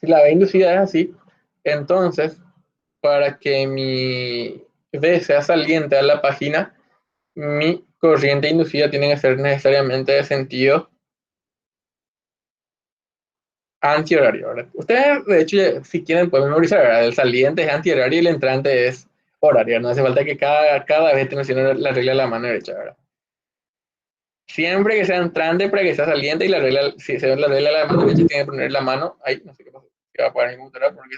Si la B inducida es así, Entonces, para que mi V sea saliente a la página, mi corriente inducida tiene que ser necesariamente de sentido antihorario, ¿verdad? Ustedes, de hecho, si quieren, pueden memorizar, ¿verdad? El saliente es antihorario y el entrante es horario. No hace falta que cada vez te mencione la regla de la mano derecha, ¿verdad? Siempre que sea entrante para que sea saliente y la regla, si se ve la regla de la mano derecha, tiene que poner la mano ahí, no sé qué pasa. Se va a apagar mi computadora porque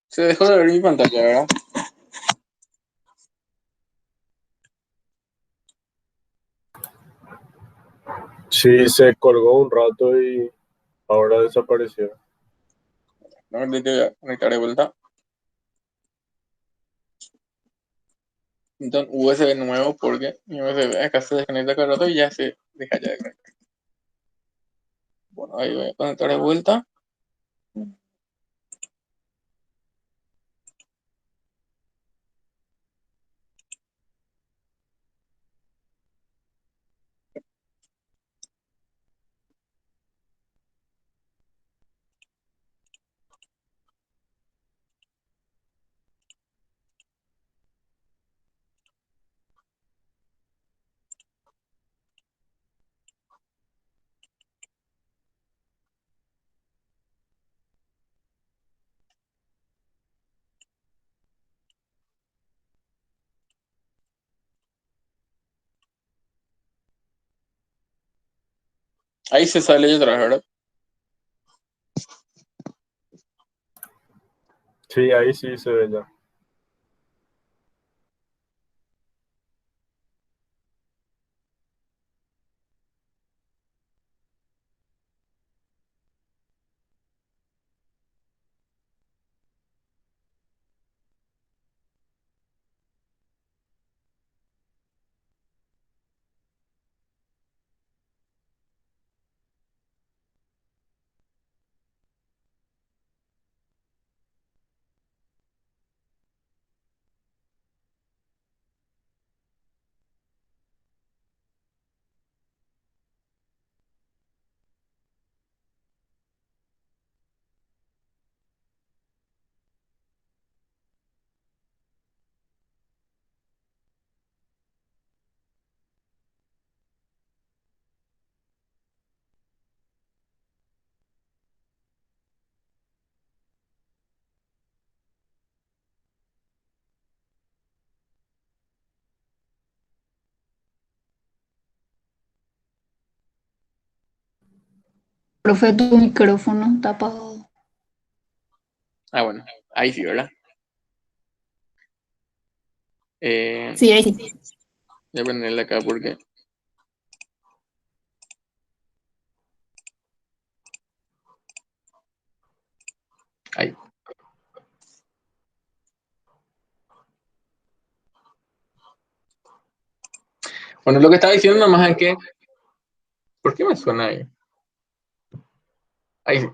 se dejó de ver mi pantalla, ¿verdad? Sí, se colgó un rato y ahora desapareció. No, te voy a conectar de vuelta. Entonces, USB nuevo porque mi USB acá se desconecta cada rato y ya se deja ya de conectar. Bueno, ahí voy a conectar de vuelta. Ahí se sale y otra vez, ¿verdad? Sí, ahí sí se ve ya. Profe, tu micrófono está apagado. Ah, bueno, ahí sí, ¿verdad? Sí, ahí sí. Voy a ponerle acá porque ahí. Bueno, lo que estaba diciendo nomás es que. ¿Por qué me suena ahí? Ahí sí.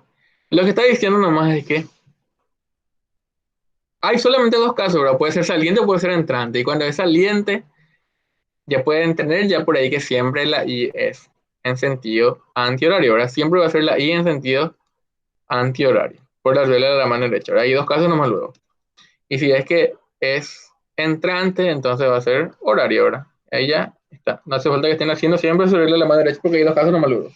Lo que estaba diciendo nomás es que hay solamente dos casos, ¿verdad? Puede ser saliente o puede ser entrante. Y cuando es saliente, ya pueden tener ya por ahí que siempre la I es en sentido antihorario, ¿verdad? Siempre va a ser la I en sentido antihorario, por la regla de la mano derecha, ¿verdad? Hay dos casos nomás luego. Y si es que es entrante, entonces va a ser horario, ¿verdad? Ahí ya está. No hace falta que estén haciendo siempre su regla de la mano derecha porque hay dos casos nomás luego.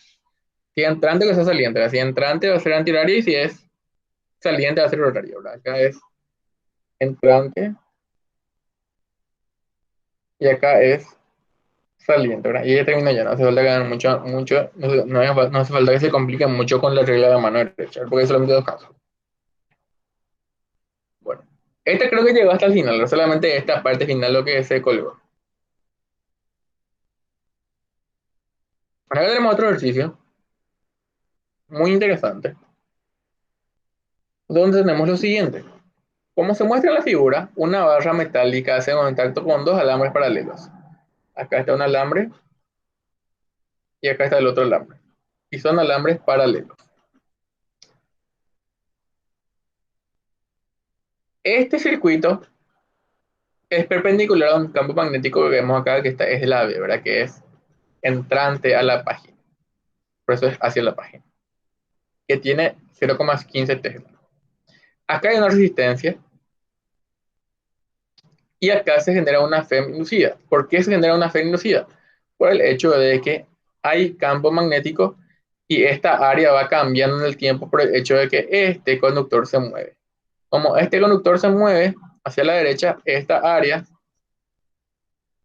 Si es entrante, que sea saliente, ¿verdad? Si es entrante va a ser antihorario y si es saliente va a ser horario, ¿verdad? Acá es entrante y acá es saliente, ¿verdad? Y ya termina ya, no hace falta que hagan mucho, no hace falta que se compliquen mucho con la regla de la mano derecha, porque hay solamente dos casos. Bueno, este creo que llegó hasta el final, solamente esta parte final lo que se colgó. Ahora tenemos otro ejercicio muy interesante, donde tenemos lo siguiente. Como se muestra en la figura, una barra metálica hace contacto con dos alambres paralelos. Acá está un alambre y acá está el otro alambre. Y son alambres paralelos. Este circuito es perpendicular a un campo magnético que vemos acá, que es el AB, ¿verdad? Que es entrante a la página. Por eso es hacia la página. Que tiene 0,15 Tesla. Acá hay una resistencia y acá se genera una FEM inducida. ¿Por qué se genera una FEM inducida? Por el hecho de que hay campo magnético y esta área va cambiando en el tiempo por el hecho de que este conductor se mueve. Como este conductor se mueve hacia la derecha, esta área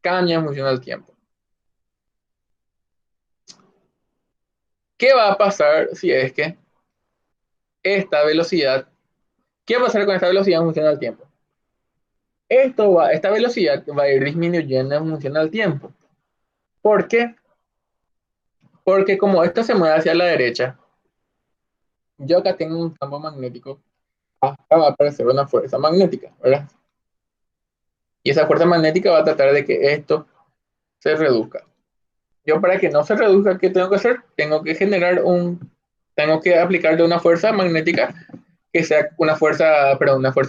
cambia en función del tiempo. ¿Qué va a pasar si es que esta velocidad, qué va a pasar con esta velocidad en función del tiempo? Esta velocidad va a ir disminuyendo en función del tiempo. ¿Por qué? Porque como esto se mueve hacia la derecha, yo acá tengo un campo magnético, acá va a aparecer una fuerza magnética, ¿verdad? Y esa fuerza magnética va a tratar de que esto se reduzca. Yo para que no se reduzca, ¿qué tengo que hacer? Tengo que aplicarle una fuerza magnética que sea una fuerza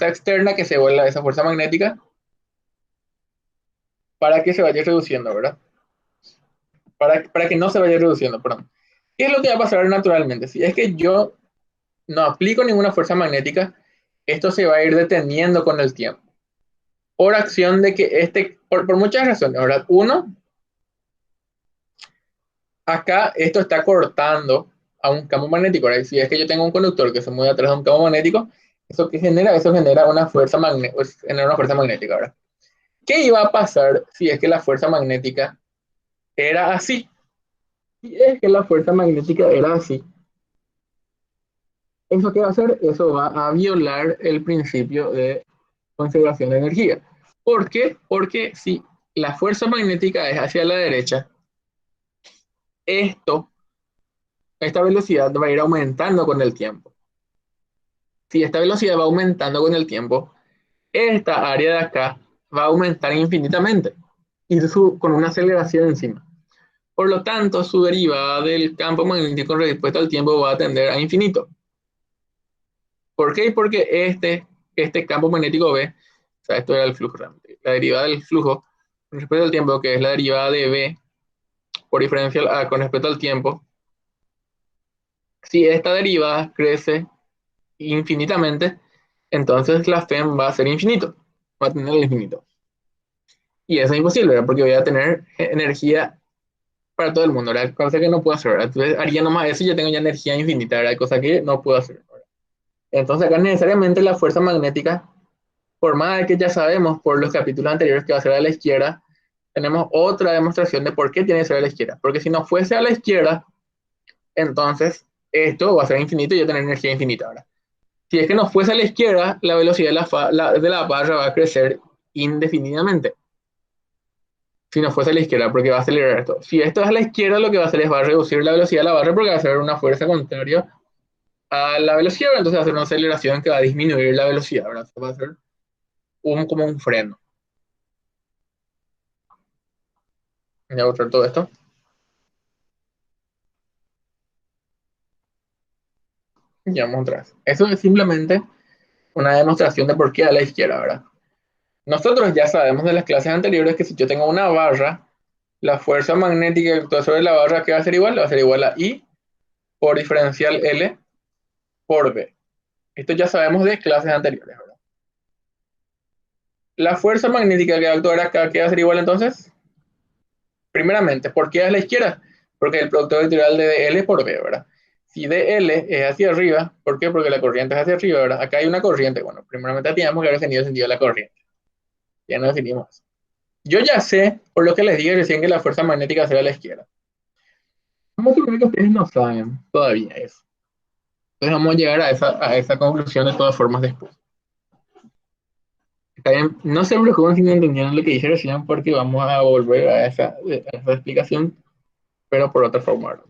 externa que se vuelva esa fuerza magnética para que se vaya reduciendo, ¿verdad? Para que no se vaya reduciendo, perdón. ¿Qué es lo que va a pasar naturalmente? Si es que yo no aplico ninguna fuerza magnética, esto se va a ir deteniendo con el tiempo. Por acción de que por muchas razones, ¿verdad? Uno, acá esto está cortando a un campo magnético, ¿verdad? Si es que yo tengo un conductor que se mueve atrás de un campo magnético, eso genera una fuerza magnética, ¿verdad? ¿Qué iba a pasar si es que la fuerza magnética era así? Si es que la fuerza magnética era así, ¿eso qué va a hacer? Eso va a violar el principio de conservación de energía. ¿Por qué? Porque si la fuerza magnética es hacia la derecha, esto, esta velocidad va a ir aumentando con el tiempo. Si esta velocidad va aumentando con el tiempo, esta área de acá va a aumentar infinitamente y con una aceleración encima. Por lo tanto, su derivada del campo magnético respecto al tiempo va a tender a infinito. ¿Por qué? Porque este campo magnético B, o sea, esto era el flujo realmente, la derivada del flujo con respecto al tiempo, que es la derivada de B por diferencial A con respecto al tiempo, si esta derivada crece infinitamente, entonces la FEM va a ser infinito, va a tener el infinito. Y eso es imposible, ¿verdad? Porque voy a tener energía para todo el mundo, ¿verdad? Cosa que no puedo hacer, ¿verdad? Entonces haría nomás eso y ya tengo ya energía infinita, ¿verdad? Cosa que no puedo hacer, ¿verdad? Entonces acá necesariamente la fuerza magnética, por más de que ya sabemos por los capítulos anteriores que va a ser a la izquierda, tenemos otra demostración de por qué tiene que ser a la izquierda. Porque si no fuese a la izquierda, entonces esto va a ser infinito y yo tener energía infinita, ¿verdad? Si es que no fuese a la izquierda, la velocidad de la barra va a crecer indefinidamente. Si no fuese a la izquierda, porque va a acelerar esto. Si esto es a la izquierda, lo que va a hacer es va a reducir la velocidad de la barra porque va a ser una fuerza contraria a la velocidad, ¿verdad? Entonces va a ser una aceleración que va a disminuir la velocidad, ¿verdad? Va a ser como un freno. Voy a borrar todo esto. Y vamos otra vez. Eso es simplemente una demostración de por qué a la izquierda, ¿verdad? Nosotros ya sabemos de las clases anteriores que si yo tengo una barra, la fuerza magnética que actúa sobre la barra, ¿qué va a ser igual? Va a ser igual a I por diferencial L por B. Esto ya sabemos de clases anteriores, ¿verdad? La fuerza magnética que va a actuar acá, ¿qué va a ser igual entonces? Primeramente, ¿por qué a la izquierda? Porque el producto vectorial de DL por B, ¿verdad? Si DL es hacia arriba, ¿por qué? Porque la corriente es hacia arriba, ¿verdad? Acá hay una corriente. Bueno, primeramente teníamos que haber definido el sentido de la corriente. Ya no definimos eso. Yo ya sé, por lo que les dije recién, que la fuerza magnética será a la izquierda. Vamos a suponer que ustedes no saben todavía eso. Entonces vamos a llegar a esa conclusión de todas formas después. Está bien, no se preocupen si no entendieron lo que dije recién porque vamos a volver a esa explicación, pero por otra forma, ¿verdad?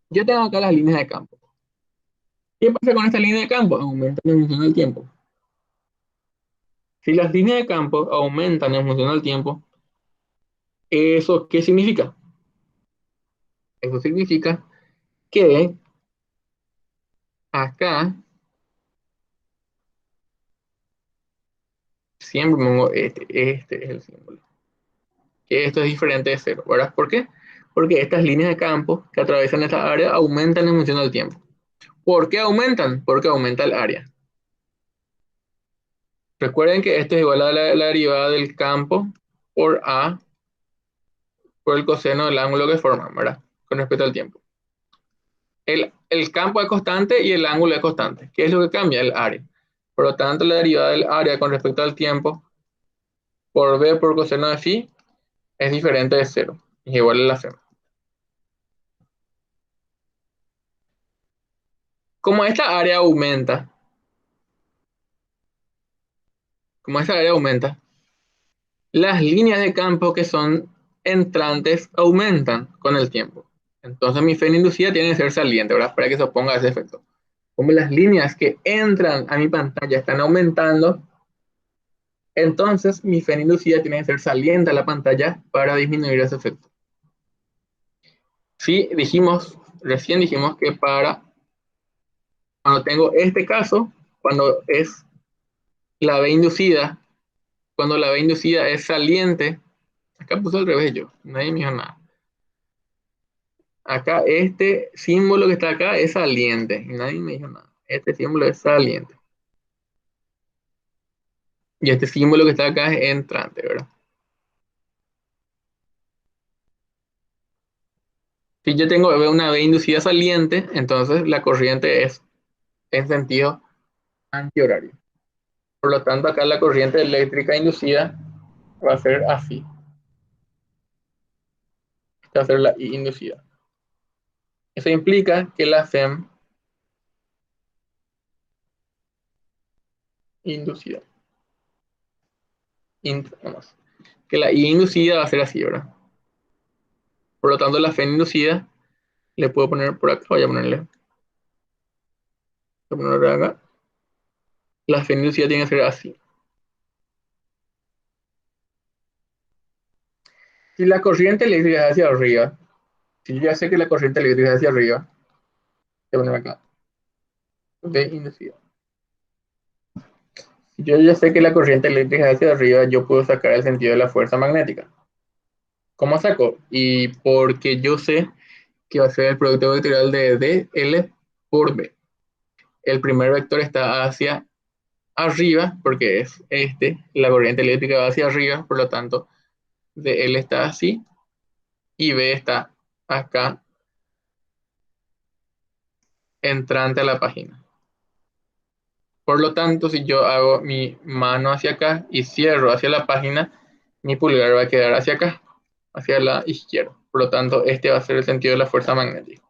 Yo tengo acá las líneas de campo. ¿Qué pasa con esta línea de campo? Aumentan en función del tiempo. Si las líneas de campo aumentan en función del tiempo, ¿eso qué significa? Eso significa que acá siempre pongo este es el símbolo. Que esto es diferente de cero, ¿verdad? ¿Por qué? Porque estas líneas de campo que atraviesan esta área aumentan en función del tiempo. ¿Por qué aumentan? Porque aumenta el área. Recuerden que esto es igual a la derivada del campo por A por el coseno del ángulo que forman, ¿verdad? Con respecto al tiempo. El campo es constante y el ángulo es constante. ¿Qué es lo que cambia? El área. Por lo tanto, la derivada del área con respecto al tiempo por B por coseno de phi es diferente de cero. Es igual a la FEM. Como esta área aumenta, las líneas de campo que son entrantes aumentan con el tiempo. Entonces mi FEM inducida tiene que ser saliente, ¿verdad? Para que se oponga a ese efecto. Como las líneas que entran a mi pantalla están aumentando, entonces mi FEM inducida tiene que ser saliente a la pantalla para disminuir ese efecto. Sí, recién dijimos que cuando tengo este caso, cuando es la B inducida, cuando la B inducida es saliente, acá puse al revés yo, nadie me dijo nada. Acá este símbolo que está acá es saliente, y nadie me dijo nada. Este símbolo es saliente. Y este símbolo que está acá es entrante, ¿verdad? Si yo tengo una B inducida saliente, entonces la corriente es en sentido antihorario. Por lo tanto, acá la corriente eléctrica inducida va a ser así. Esta va a ser la I inducida. Eso implica que la FEM inducida, vamos, que la I inducida va a ser así, ¿verdad? Por lo tanto, la FEM inducida le puedo poner por acá, voy a ponerle acá. La FEM inducida tiene que ser así. Si la corriente eléctrica es hacia arriba, si yo ya sé que la corriente eléctrica es hacia arriba, voy a poner acá, B inducida. Si yo ya sé que la corriente eléctrica es hacia arriba, yo puedo sacar el sentido de la fuerza magnética. ¿Cómo saco? Y porque yo sé que va a ser el producto vectorial de dl por b. El primer vector está hacia arriba, porque es la corriente eléctrica va hacia arriba, por lo tanto, dl está así, y b está acá, entrante a la página. Por lo tanto, si yo hago mi mano hacia acá y cierro hacia la página, mi pulgar va a quedar hacia acá, hacia la izquierda. Por lo tanto, este va a ser el sentido de la fuerza magnética.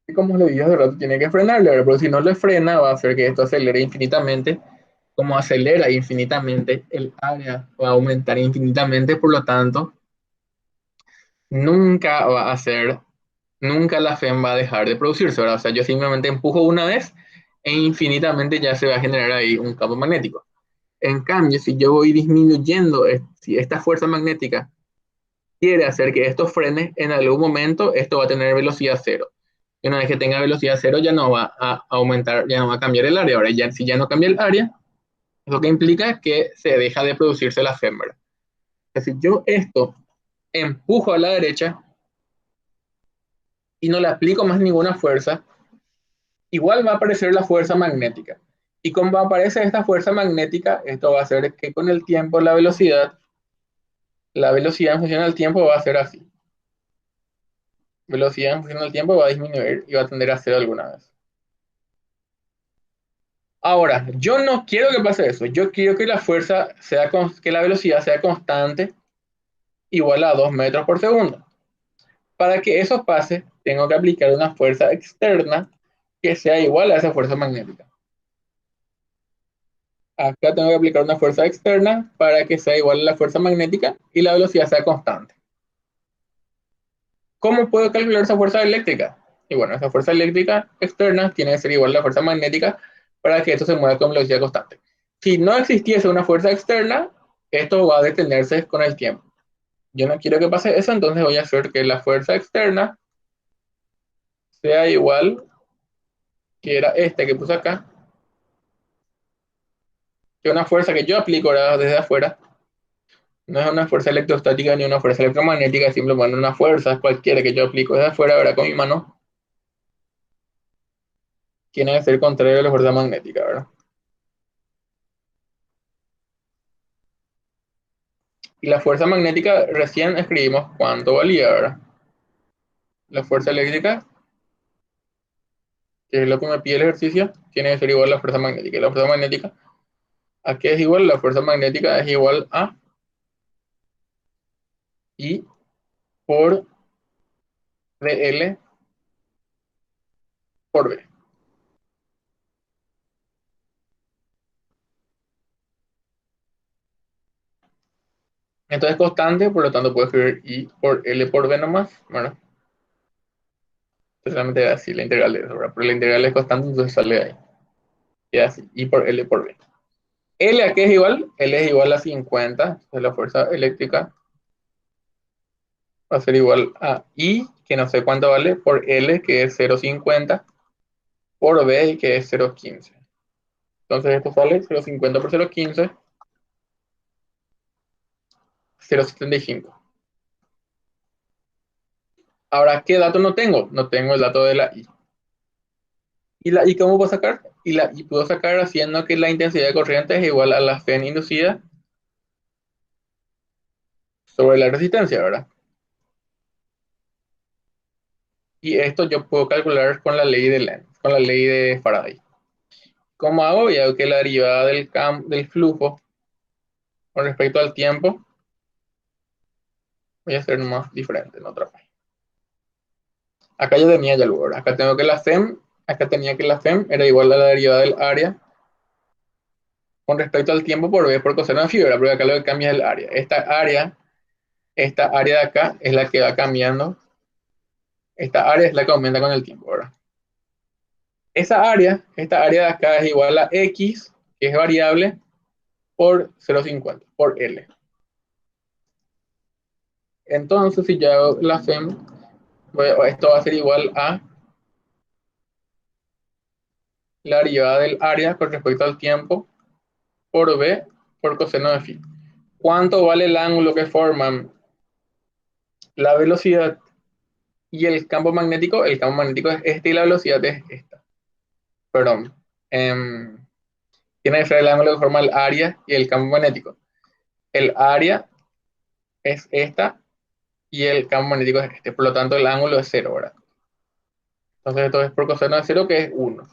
Y como le dije hace rato, tiene que frenarle, ¿verdad? Pero si no le frena, va a hacer que esto acelere infinitamente. Como acelera infinitamente, el área va a aumentar infinitamente, por lo tanto, nunca va a ser, nunca la FEM va a dejar de producirse, ¿verdad? O sea, yo simplemente empujo una vez e infinitamente ya se va a generar ahí un campo magnético. En cambio, si yo voy disminuyendo, si esta fuerza magnética quiere hacer que esto frene, en algún momento esto va a tener velocidad cero. Y una vez que tenga velocidad cero ya no va a aumentar, ya no va a cambiar el área. Ahora, si ya no cambia el área, lo que implica que se deja de producirse la FEM. Es decir, yo esto empujo a la derecha y no le aplico más ninguna fuerza, igual va a aparecer la fuerza magnética. Y como aparece esta fuerza magnética, esto va a hacer que con el tiempo la velocidad en función del tiempo va a ser así. Velocidad en función del tiempo va a disminuir y va a tender a cero alguna vez. Ahora, yo no quiero que pase eso. Yo quiero que la que la velocidad sea constante, igual a 2 metros por segundo. Para que eso pase, tengo que aplicar una fuerza externa que sea igual a esa fuerza magnética. Acá tengo que aplicar una fuerza externa para que sea igual a la fuerza magnética y la velocidad sea constante. ¿Cómo puedo calcular esa fuerza eléctrica? Y bueno, esa fuerza eléctrica externa tiene que ser igual a la fuerza magnética para que esto se mueva con velocidad constante. Si no existiese una fuerza externa, esto va a detenerse con el tiempo. Yo no quiero que pase eso, entonces voy a hacer que la fuerza externa sea igual, que era este que puse acá, que una fuerza que yo aplico ahora desde afuera. No es una fuerza electrostática ni una fuerza electromagnética, es simplemente una fuerza cualquiera que yo aplico desde afuera, ¿verdad? Con mi mano, tiene que ser contrario a la fuerza magnética, ¿verdad? Y la fuerza magnética recién escribimos cuánto valía, ¿verdad? La fuerza eléctrica, que es lo que me pide el ejercicio, tiene que ser igual a la fuerza magnética. Y la fuerza magnética, ¿a qué es igual? La fuerza magnética es igual a I por dl por V. Entonces es constante, por lo tanto puedo escribir I por L por V nomás, ¿verdad? Solamente así la integral de eso, ¿verdad? Pero la integral es constante, entonces sale de ahí. Y así, I por L por V. L a qué es igual? L es igual a 50, entonces la fuerza eléctrica va a ser igual a I, que no sé cuánto vale, por L, que es 0,50, por V, que es 0,15. Entonces esto sale 0,50 por 0,15, 0,75. Ahora, ¿qué dato no tengo? No tengo el dato de la I. ¿Y la I cómo puedo sacar? Y la I puedo sacar haciendo que la intensidad de corriente es igual a la Fn inducida sobre la resistencia, ¿verdad? Y esto yo puedo calcular con la ley de Lenz, con la ley de Faraday. ¿Cómo hago? Ya veo que la derivada del flujo con respecto al tiempo, voy a hacer más diferente en otra página. Acá yo tenía ya luego, acá tengo que la FEM, acá tenía que la FEM era igual a la derivada del área con respecto al tiempo por V por coseno de phi, porque acá lo que cambia es el área. Esta área de acá es la que va cambiando, esta área es la que aumenta con el tiempo, ¿verdad? Esta área de acá es igual a X, que es variable, por 0,50, por L. Entonces, si yo hago la FEM, esto va a ser igual a la derivada del área con respecto al tiempo por V por coseno de phi. ¿Cuánto vale el ángulo que forman la velocidad y el campo magnético? El campo magnético es este y la velocidad es esta. Perdón. Tiene que ser el ángulo que forma el área y el campo magnético. El área es esta y el campo magnético es este. Por lo tanto, el ángulo es 0, ¿verdad? Entonces, esto es por coseno de 0, que es 1.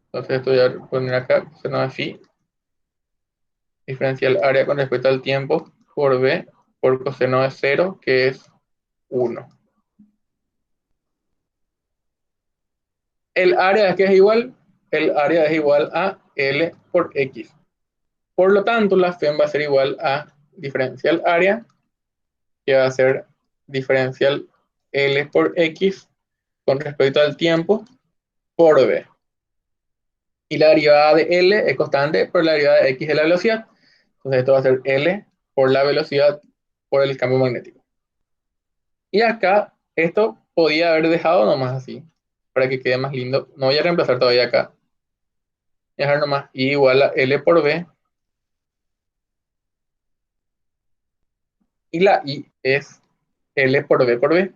Entonces, esto voy a poner acá, coseno de phi, diferencial área con respecto al tiempo por V por coseno de 0, que es 1. El área que es igual, el área es igual a L por X. Por lo tanto, la FEM va a ser igual a diferencial área, que va a ser diferencial L por X con respecto al tiempo por V. Y la derivada de L es constante, pero la derivada de X es la velocidad. Entonces esto va a ser L por la velocidad por el campo magnético. Y acá, esto podía haber dejado nomás así, para que quede más lindo. No voy a reemplazar todavía acá. Voy a dejar nomás I igual a L por V. Y la I es L por V por V.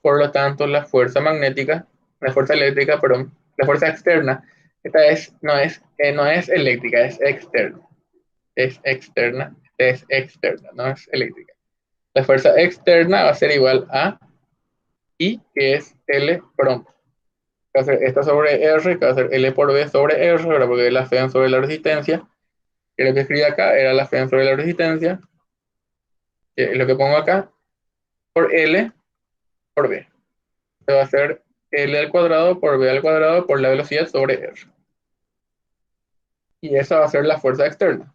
Por lo tanto, la fuerza magnética, la fuerza eléctrica, perdón, la fuerza externa, esta no es eléctrica, es externa. Es externa, no es eléctrica. La fuerza externa va a ser igual a I, que es L, perdón, va a ser esta sobre R, que va a ser L por B sobre R, ¿verdad? Porque es la Fn sobre la resistencia. Y lo que escribí acá era la Fn sobre la resistencia, que es lo que pongo acá, por L por B. Se va a hacer L al cuadrado por B al cuadrado por la velocidad sobre R. Y esa va a ser la fuerza externa.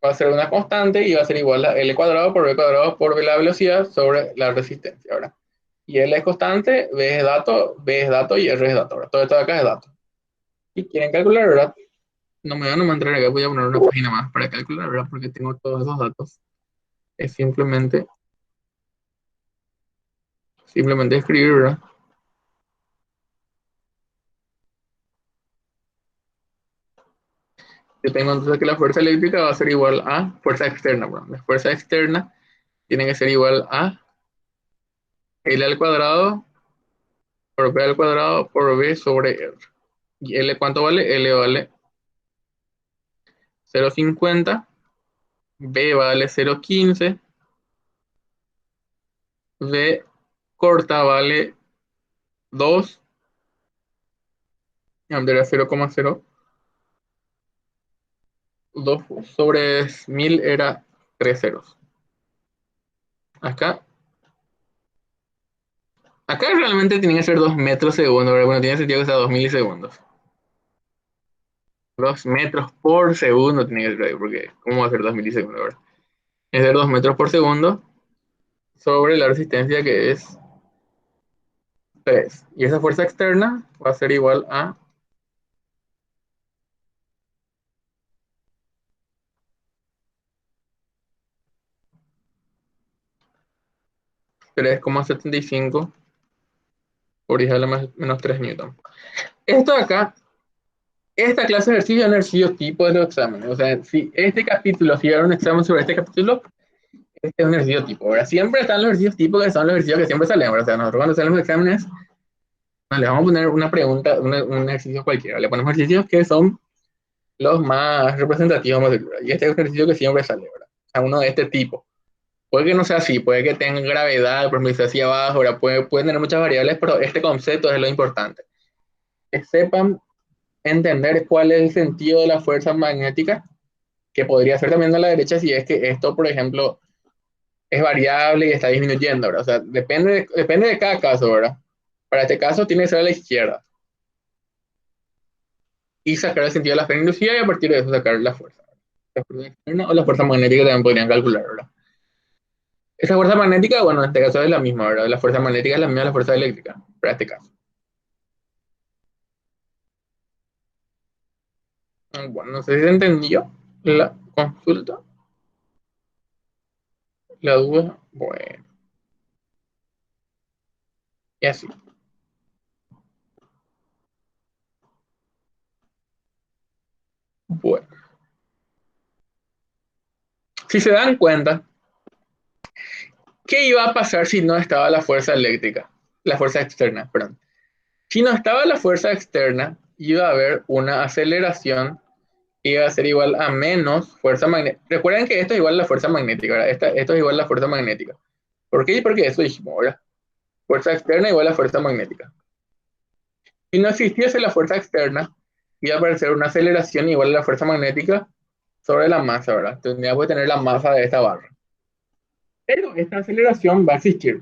Va a ser una constante y va a ser igual a L cuadrado por B cuadrado por la velocidad sobre la resistencia, ¿verdad? Y L es constante, B es dato y R es dato, ¿verdad? Todo esto de acá es dato. Y quieren calcular, ¿verdad? No me van a entrar acá, voy a poner una página más para calcular, ¿verdad? Porque tengo todos esos datos. Es simplemente escribir, ¿verdad? Yo tengo entonces que la fuerza eléctrica va a ser igual a fuerza externa, ¿verdad? La fuerza externa tiene que ser igual a L al cuadrado por B al cuadrado por B sobre R. ¿Y L cuánto vale? L vale 0,50, B vale 0,15, B corta vale 2, y era 0,02 sobre 1000 era 3 ceros. Acá realmente tiene que ser 2 metros segundo, ¿verdad? Bueno, tiene sentido que sea 2 milisegundos. 2 metros por segundo tiene que ser ahí, porque ¿cómo va a ser 2 milisegundos, verdad? Es ser 2 metros por segundo sobre la resistencia que es 3. Y esa fuerza externa va a ser igual a 3,75 por 10 a la menos 3 newton. Esto de acá, esta clase de ejercicio es un ejercicio tipo de los exámenes. O sea, si este capítulo, si era un examen sobre este capítulo, este es un ejercicio tipo, ¿verdad? Siempre están los ejercicios tipo, que son los ejercicios que siempre salen, ¿verdad? O sea, nosotros cuando salen los exámenes, no, le vamos a poner una pregunta, un ejercicio cualquiera. Le ponemos ejercicios que son los más representativos, ¿verdad? Y este es un ejercicio que siempre sale, ¿verdad? O sea, uno de este tipo. Puede que no sea así, puede que tenga gravedad, por ejemplo, hacia abajo, ¿verdad? Pueden tener muchas variables, pero este concepto es lo importante. Que sepan entender cuál es el sentido de la fuerza magnética, que podría ser también a la derecha si es que esto, por ejemplo, es variable y está disminuyendo, ¿verdad? O sea, depende de cada caso, ¿verdad? Para este caso tiene que ser a la izquierda. Y sacar el sentido de la fuerza inducida y a partir de eso sacar la fuerza. La fuerza externa o la fuerza magnética también podrían calcular, ¿verdad? Esa fuerza magnética, bueno, en este caso es la misma, ¿verdad? La fuerza magnética es la misma de la fuerza eléctrica, para este caso. Bueno, no sé si se entendió la consulta, la duda. Bueno, y así. Bueno, si se dan cuenta, ¿qué iba a pasar si no estaba la fuerza eléctrica? La fuerza externa, perdón. Si no estaba la fuerza externa, iba a haber una aceleración que iba a ser igual a menos fuerza magnética. Recuerden que esto es igual a la fuerza magnética, ¿verdad? Esto es igual a la fuerza magnética. ¿Por qué? Porque eso dijimos, ¿verdad? Fuerza externa igual a fuerza magnética. Si no existiese la fuerza externa, iba a aparecer una aceleración igual a la fuerza magnética sobre la masa, ¿verdad? Tendría que tener la masa de esta barra. Pero esta aceleración va a existir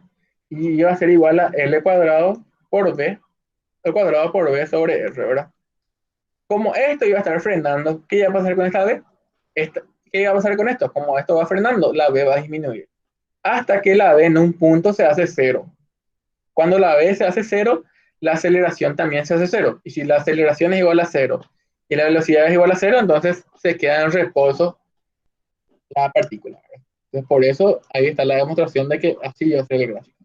y iba a ser igual a L cuadrado por B, al cuadrado por B sobre R, ¿verdad? Como esto iba a estar frenando, ¿qué iba a pasar con esta B? ¿Qué iba a pasar con esto? Como esto va frenando, la B va a disminuir. Hasta que la B en un punto se hace cero. Cuando la B se hace cero, la aceleración también se hace cero. Y si la aceleración es igual a cero y la velocidad es igual a cero, entonces se queda en reposo la partícula. Entonces, por eso ahí está la demostración de que así va a ser el gráfico.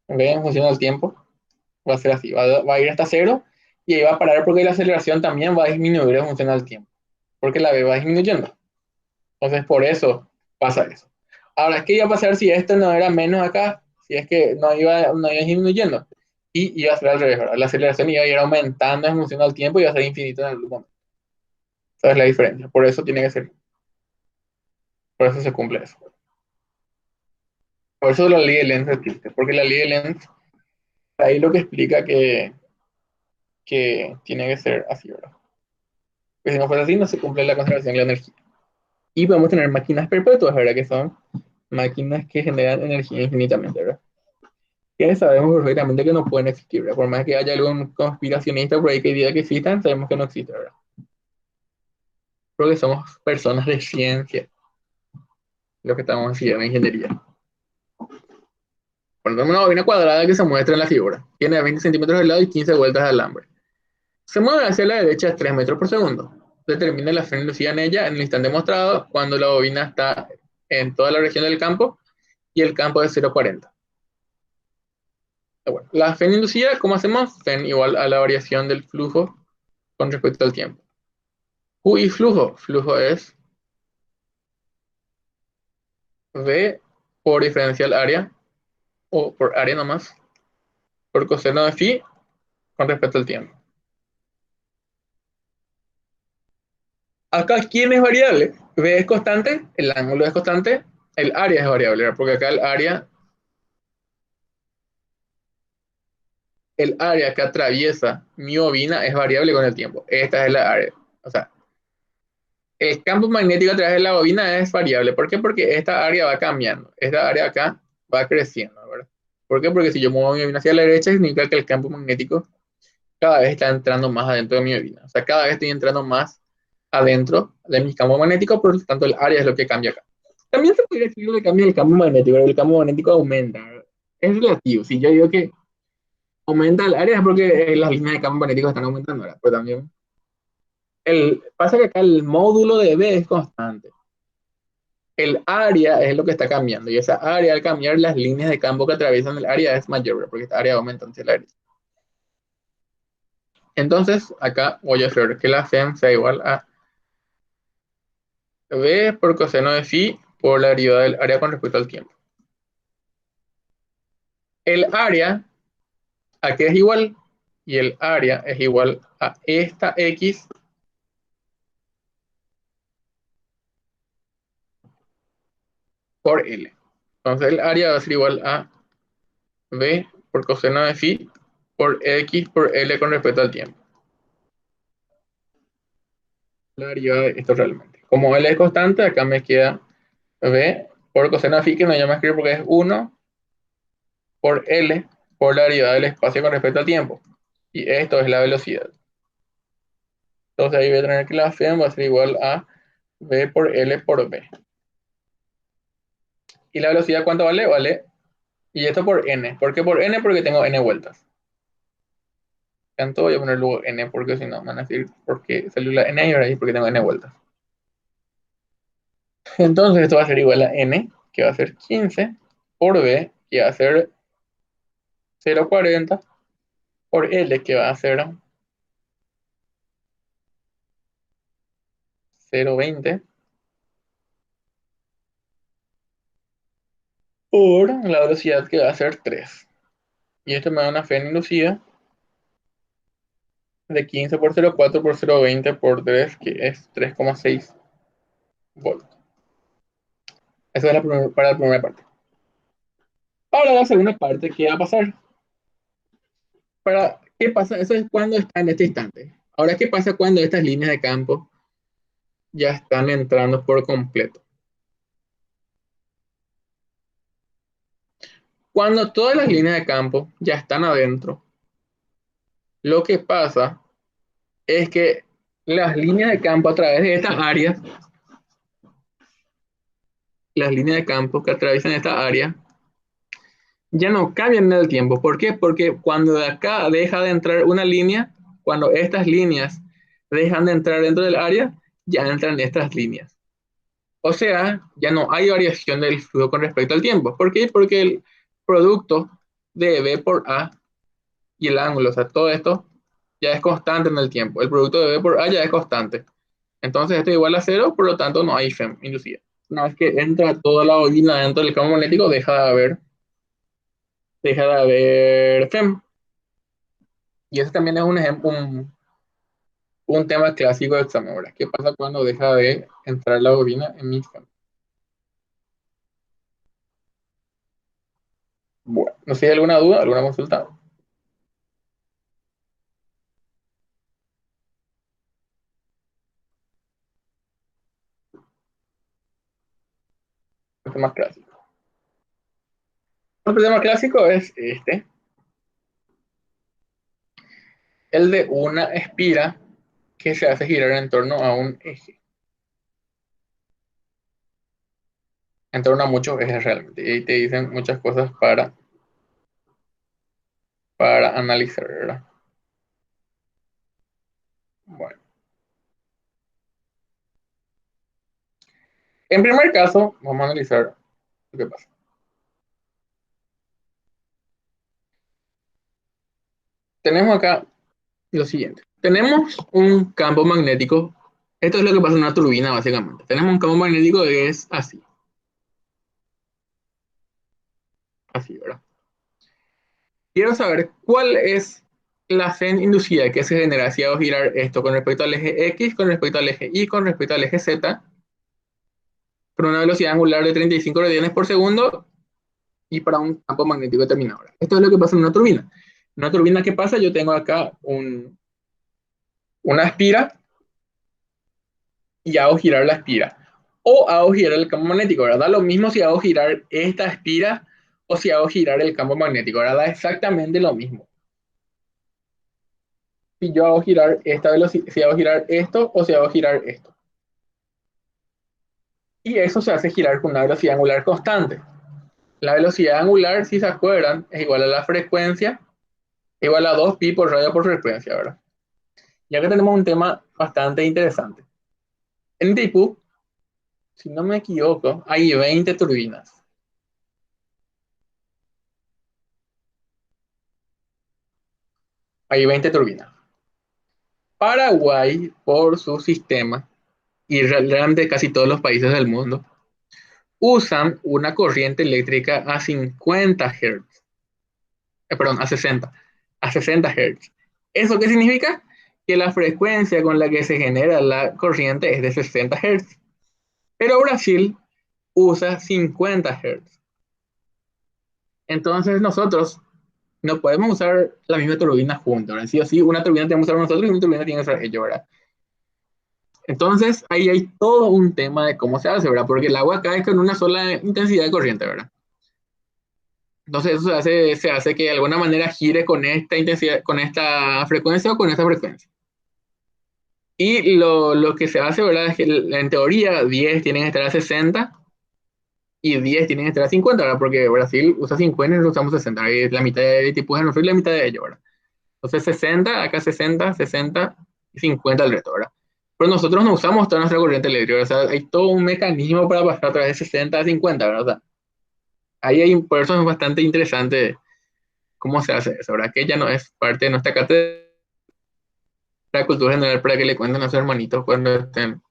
En función del tiempo, va a ser así. Va a ir hasta cero y ahí va a parar porque la aceleración también va a disminuir en función del tiempo. Porque la B va disminuyendo. Entonces, por eso pasa eso. Ahora, ¿qué iba a pasar si esto no era menos acá? Si es que no iba disminuyendo. Y iba a ser al revés, ¿verdad? La aceleración iba a ir aumentando en función del tiempo y iba a ser infinito en algún momento. Esa es la diferencia. Por eso tiene que ser. Por eso se cumple eso. Por eso la ley de Lenz existe. Porque la ley de Lenz, ahí lo que explica que que tiene que ser así, ¿verdad? Porque si no fuera así, no se cumple la conservación de la energía. Y podemos tener máquinas perpetuas, ¿verdad? Que son máquinas que generan energía infinitamente, ¿verdad? Que sabemos perfectamente que no pueden existir, ¿verdad? Por más que haya algún conspiracionista por ahí que diga que existan, sabemos que no existen, ¿verdad? Porque somos personas de ciencia, lo que estamos estudiando en ingeniería. Ponemos una bobina cuadrada que se muestra en la figura. Tiene 20 centímetros de lado y 15 vueltas de alambre. Se mueve hacia la derecha a 3 metros por segundo. Determina la fe inducida en ella en el instante mostrado cuando la bobina está en toda la región del campo y el campo es 0,40. Bueno, la fe inducida, ¿cómo hacemos? Fe igual a la variación del flujo con respecto al tiempo. Q y flujo. Flujo es V por diferencial área, o por área nomás, por coseno de phi con respecto al tiempo. Acá, ¿quién es variable? V es constante, el ángulo es constante, el área es variable, ¿verdad? Porque acá el área que atraviesa mi bobina es variable con el tiempo. Esta es la área. O sea, el campo magnético a través de la bobina es variable. ¿Por qué? Porque esta área va cambiando. Esta área acá va creciendo, ¿verdad? ¿Por qué? Porque si yo muevo mi bobina hacia la derecha, significa que el campo magnético cada vez está entrando más adentro de mi bobina. O sea, cada vez estoy entrando más adentro de mi campo magnético, por lo tanto el área es lo que cambia acá. También se podría decir que cambia el campo magnético, pero el campo magnético aumenta, ¿verdad? Es relativo. Si yo digo que aumenta el área es porque las líneas de campo magnético están aumentando, ¿verdad? Pero también pasa que acá el módulo de B es constante. El área es lo que está cambiando, y esa área al cambiar las líneas de campo que atraviesan el área es mayor, ¿verdad? Porque esta área aumenta hacia el área. Entonces, acá voy a hacer que la FEM sea igual a B por coseno de phi por la derivada del área con respecto al tiempo. El área, ¿a qué es igual? Y el área es igual a esta X por L. Entonces el área va a ser igual a B por coseno de phi por X por L con respecto al tiempo. La derivada de esto realmente. Como L es constante, acá me queda B por coseno de phi, que no voy a escribir porque es 1 por L por la derivada del espacio con respecto al tiempo. Y esto es la velocidad. Entonces ahí voy a tener que la FEM va a ser igual a V por L por B. ¿Y la velocidad cuánto vale? Vale. Y esto por N. ¿Por qué por N? Porque tengo N vueltas. Tanto voy a poner luego N porque si no me van a decir por qué salió la N y ahora porque tengo N vueltas. Entonces esto va a ser igual a N, que va a ser 15, por B, que va a ser 0,40, por L, que va a ser 0,20, por la velocidad que va a ser 3. Y esto me da una FEM inducida de 15 por 0,4 por 0,20 por 3, que es 3,6 volts. Esa es para la primera parte. Ahora la segunda parte, ¿qué va a pasar? ¿Qué pasa? Eso es cuando está en este instante. Ahora, ¿qué pasa cuando estas líneas de campo ya están entrando por completo? Cuando todas las líneas de campo ya están adentro, lo que pasa es que las líneas de campo a través de estas áreas, las líneas de campo que atraviesan esta área, ya no cambian en el tiempo. ¿Por qué? Porque cuando de acá deja de entrar una línea, cuando estas líneas dejan de entrar dentro del área, ya entran estas líneas. O sea, ya no hay variación del flujo con respecto al tiempo. ¿Por qué? Porque el producto de B por A y el ángulo, o sea, todo esto ya es constante en el tiempo. El producto de B por A ya es constante. Entonces esto es igual a cero, por lo tanto no hay FEM inducida. Una vez que entra toda la bobina dentro del campo magnético, deja de haber FEM. Y ese también es un ejemplo, un tema clásico de examen, ¿verdad? ¿Qué pasa cuando deja de entrar la bobina en mi FEM? Bueno, no sé si hay alguna duda, alguna consulta. más clásico. El problema clásico es este. El de una espira que se hace girar en torno a un eje. En torno a muchos ejes realmente. Y ahí te dicen muchas cosas para analizar, ¿verdad? Bueno. En primer caso, vamos a analizar lo que pasa. Tenemos acá lo siguiente. Tenemos un campo magnético. Esto es lo que pasa en una turbina, básicamente. Tenemos un campo magnético que es así. Así, ¿verdad? Quiero saber cuál es la FEN inducida que se genera si hago girar esto con respecto al eje X, con respecto al eje Y, con respecto al eje Z, con una velocidad angular de 35 radianes por segundo y para un campo magnético determinado. Esto es lo que pasa en una turbina. En una turbina, ¿qué pasa? Yo tengo acá una espira y hago girar la espira. O hago girar el campo magnético, ¿verdad? Da lo mismo si hago girar esta espira o si hago girar el campo magnético, ¿verdad? Da exactamente lo mismo. Si yo hago girar esta velocidad, si hago girar esto o si hago girar esto. Y eso se hace girar con una velocidad angular constante. La velocidad angular, si se acuerdan, es igual a la frecuencia, igual a 2pi por radio por frecuencia, ¿verdad? Ya que tenemos un tema bastante interesante. En Itaipu, si no me equivoco, hay 20 turbinas. Hay 20 turbinas. Paraguay, por su sistema, y realmente casi todos los países del mundo, usan una corriente eléctrica a 50 Hz. Perdón, a 60 Hz. ¿Eso qué significa? Que la frecuencia con la que se genera la corriente es de 60 Hz. Pero Brasil usa 50 Hz. Entonces nosotros no podemos usar la misma turbina juntos, ¿verdad? Sí o sí, una turbina tenemos que usar nosotros y una turbina tiene que usar ellos, ¿verdad? Entonces ahí hay todo un tema de cómo se hace, ¿verdad? Porque el agua cae con una sola intensidad de corriente, ¿verdad? Entonces eso se hace que de alguna manera gire con esta intensidad, con esta frecuencia o con esta frecuencia. Y lo que se hace, ¿verdad? Es que en teoría 10 tienen que estar a 60 y 10 tienen que estar a 50, ¿verdad? Porque Brasil usa 50 y nosotros usamos 60. Y la mitad de tipo de nosotros y la mitad de ellos, ¿verdad? Entonces 60, acá 60, 60 y 50 el resto, ¿verdad? Pero nosotros no usamos toda nuestra corriente eléctrica, o sea, hay todo un mecanismo para pasar a través de 60 a 50, ¿verdad? O sea, por eso es bastante interesante cómo se hace eso, ¿verdad? Que ya no es parte de nuestra cátedra de cultura general para que le cuenten a sus hermanitos cuando estén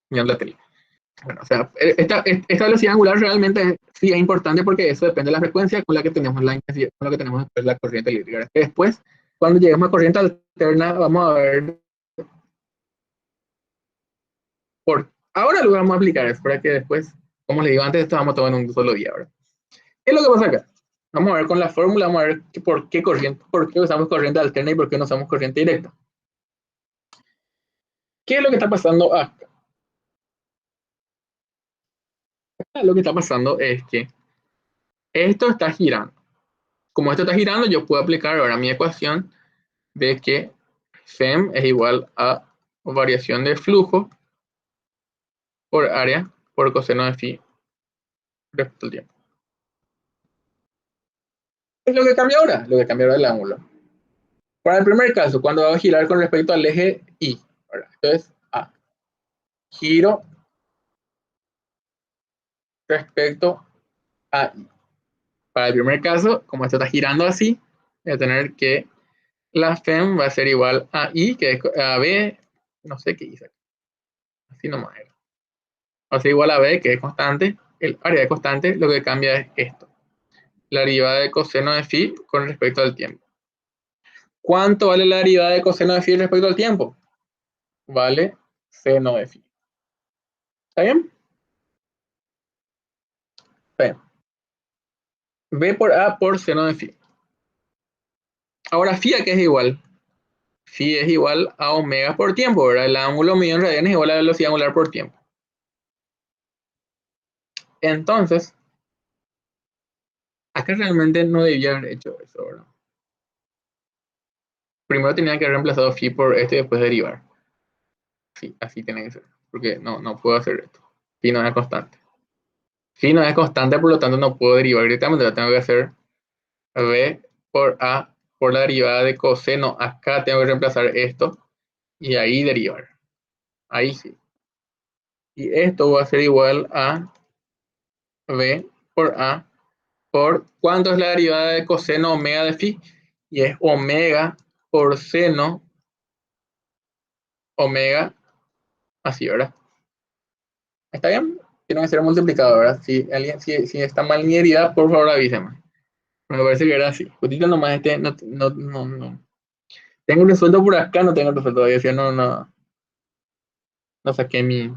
mirando la tele. Bueno, o sea, esta velocidad angular realmente sí es importante porque eso depende de la frecuencia con la que tenemos la intensidad, con la que tenemos después la corriente eléctrica, ¿verdad? Después, cuando lleguemos a corriente alterna, vamos a ver ahora lo vamos a aplicar, es para que después, como les digo antes, estábamos todo en un solo día, ¿verdad? ¿Qué es lo que pasa acá? Vamos a ver con la fórmula, vamos a ver por qué usamos corriente alterna y por qué no usamos corriente directa. ¿Qué es lo que está pasando acá? Lo que está pasando es que esto está girando. Como esto está girando, yo puedo aplicar ahora mi ecuación de que FEM es igual a variación de flujo por área por coseno de phi respecto al tiempo. ¿Qué es lo que cambia ahora? Lo que cambia ahora es el ángulo. Para el primer caso, cuando va a girar con respecto al eje Y, ¿verdad? Entonces, A, giro respecto a Y. Para el primer caso, como esto está girando así, voy a tener que la FEM va a ser igual a I, que es a B, no sé qué hice, así nomás era. Va a ser igual a B, que es constante, el área de constante, lo que cambia es esto, la derivada de coseno de phi con respecto al tiempo. ¿Cuánto vale la derivada de coseno de phi respecto al tiempo? Vale seno de phi. ¿Está bien? Está bien. B por A por seno de phi. Ahora phi a qué es igual. phi es igual a omega por tiempo, ¿verdad? El ángulo medido en radianes es igual a la velocidad angular por tiempo. Entonces, acá realmente no debía haber hecho eso, ¿verdad? Primero tenía que haber reemplazado phi por esto y después derivar. Sí, así tiene que ser, porque no puedo hacer esto. Phi no es constante. Phi no es constante, por lo tanto no puedo derivar directamente, lo tengo que hacer b por a por la derivada de coseno. Acá tengo que reemplazar esto y ahí derivar. Ahí sí. Y esto va a ser igual a b por a por ¿cuánto es la derivada de coseno omega de phi? Y es omega por seno omega, así, ¿verdad? ¿Está bien? Tiene que ser multiplicado, ¿verdad? Si está mal mi derivada, por favor avíseme. Me parece que era así. Justito nomás no. Tengo resuelto por acá, no tengo resuelto todavía. Decía, no saqué mi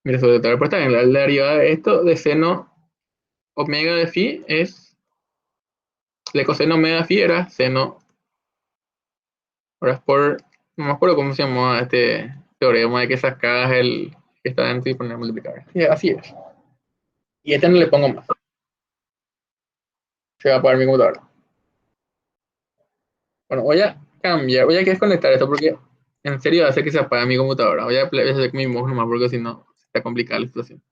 resuelto. Pero está bien, la derivada de esto de seno omega de phi es, de coseno omega de phi era seno, ahora es por, no me acuerdo cómo se llamó este teorema de que sacas el que está dentro y poner a multiplicar. Sí, así es. Y este no le pongo más. Se va a apagar mi computadora. Bueno, voy a cambiar, voy a desconectar esto porque en serio hace que se apague mi computadora. Voy a hacer mi mouse nomás porque si no está complicada la situación.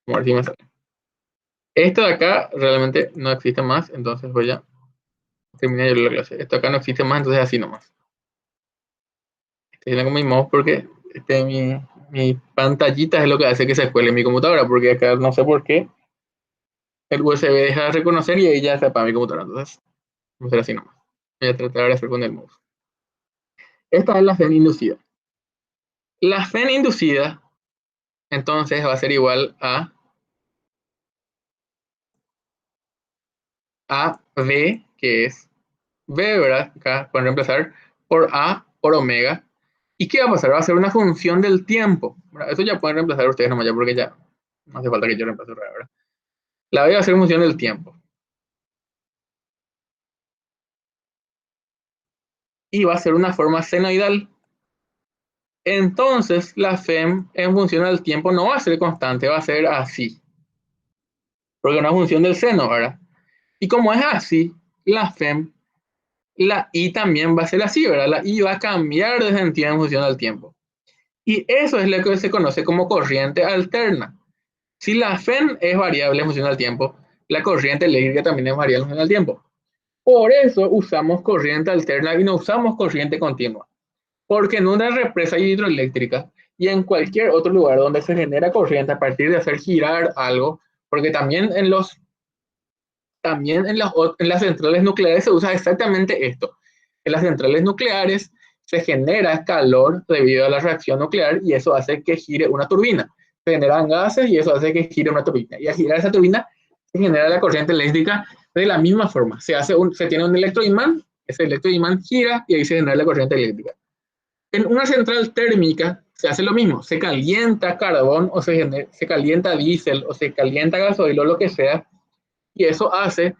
Vamos a ver si me sale. Esto de acá realmente no existe más, entonces voy a terminar yo la clase. Esto acá no existe más, entonces así nomás. Estoy con mi mouse porque mi pantallita es lo que hace que se cuele mi computadora, porque acá no sé por qué el USB deja de reconocer y ahí ya se apaga mi computadora. Entonces, vamos a hacer así nomás. Voy a tratar de hacer con el mouse. Esta es la FEN inducida. La FEN inducida, entonces, va a ser igual a V, que es V, ¿verdad? Acá pueden reemplazar por A por omega. ¿Y qué va a pasar? Va a ser una función del tiempo, ¿verdad? Eso ya pueden reemplazar ustedes nomás ya porque ya no hace falta que yo reemplace, ¿verdad? La V va a ser función del tiempo. Y va a ser una forma senoidal. Entonces, la FEM en función del tiempo no va a ser constante, va a ser así. Porque es una función del seno, ¿verdad? Y como es así, la FEM, la I también va a ser así, ¿verdad? La I va a cambiar de sentido en función del tiempo. Y eso es lo que se conoce como corriente alterna. Si la FEM es variable en función del tiempo, la corriente eléctrica también es variable en función del tiempo. Por eso usamos corriente alterna y no usamos corriente continua. Porque en una represa hidroeléctrica y en cualquier otro lugar donde se genera corriente a partir de hacer girar algo, porque también en las centrales nucleares se usa exactamente esto. En las centrales nucleares se genera calor debido a la reacción nuclear y eso hace que gire una turbina. Se generan gases y eso hace que gire una turbina. Y al girar esa turbina se genera la corriente eléctrica de la misma forma. Se tiene un electroimán, ese electroimán gira y ahí se genera la corriente eléctrica. En una central térmica se hace lo mismo. Se calienta carbón o se calienta diésel o se calienta gasoil o lo que sea y eso hace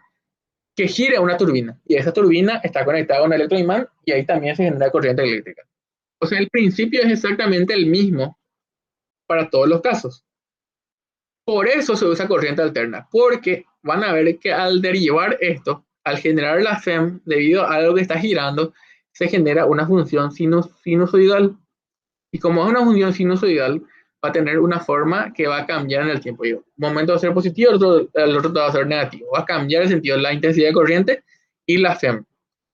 que gire una turbina. Y esa turbina está conectada a un electroimán y ahí también se genera corriente eléctrica. O sea, el principio es exactamente el mismo para todos los casos. Por eso se usa corriente alterna, porque van a ver que al derivar esto, al generar la FEM, debido a algo que está girando, se genera una función sinusoidal. Y como es una función sinusoidal, va a tener una forma que va a cambiar en el tiempo. Un momento va a ser positivo, el otro va a ser negativo. Va a cambiar el sentido de la intensidad de corriente y la FEM.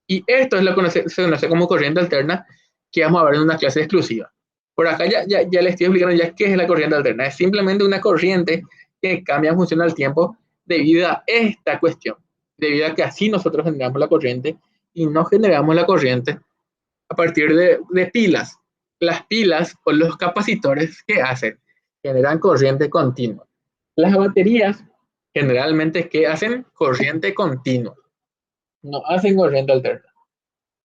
Y esto es lo que se conoce como corriente alterna, que vamos a ver en una clase exclusiva. Por acá ya les estoy explicando ya qué es la corriente alterna. Es simplemente una corriente que cambia en función del tiempo debido a esta cuestión. Debido a que así nosotros generamos la corriente y no generamos la corriente a partir de pilas. Las pilas o los capacitores, ¿qué hacen? Generan corriente continua. Las baterías, generalmente, ¿qué hacen? Corriente continua. No hacen corriente alterna.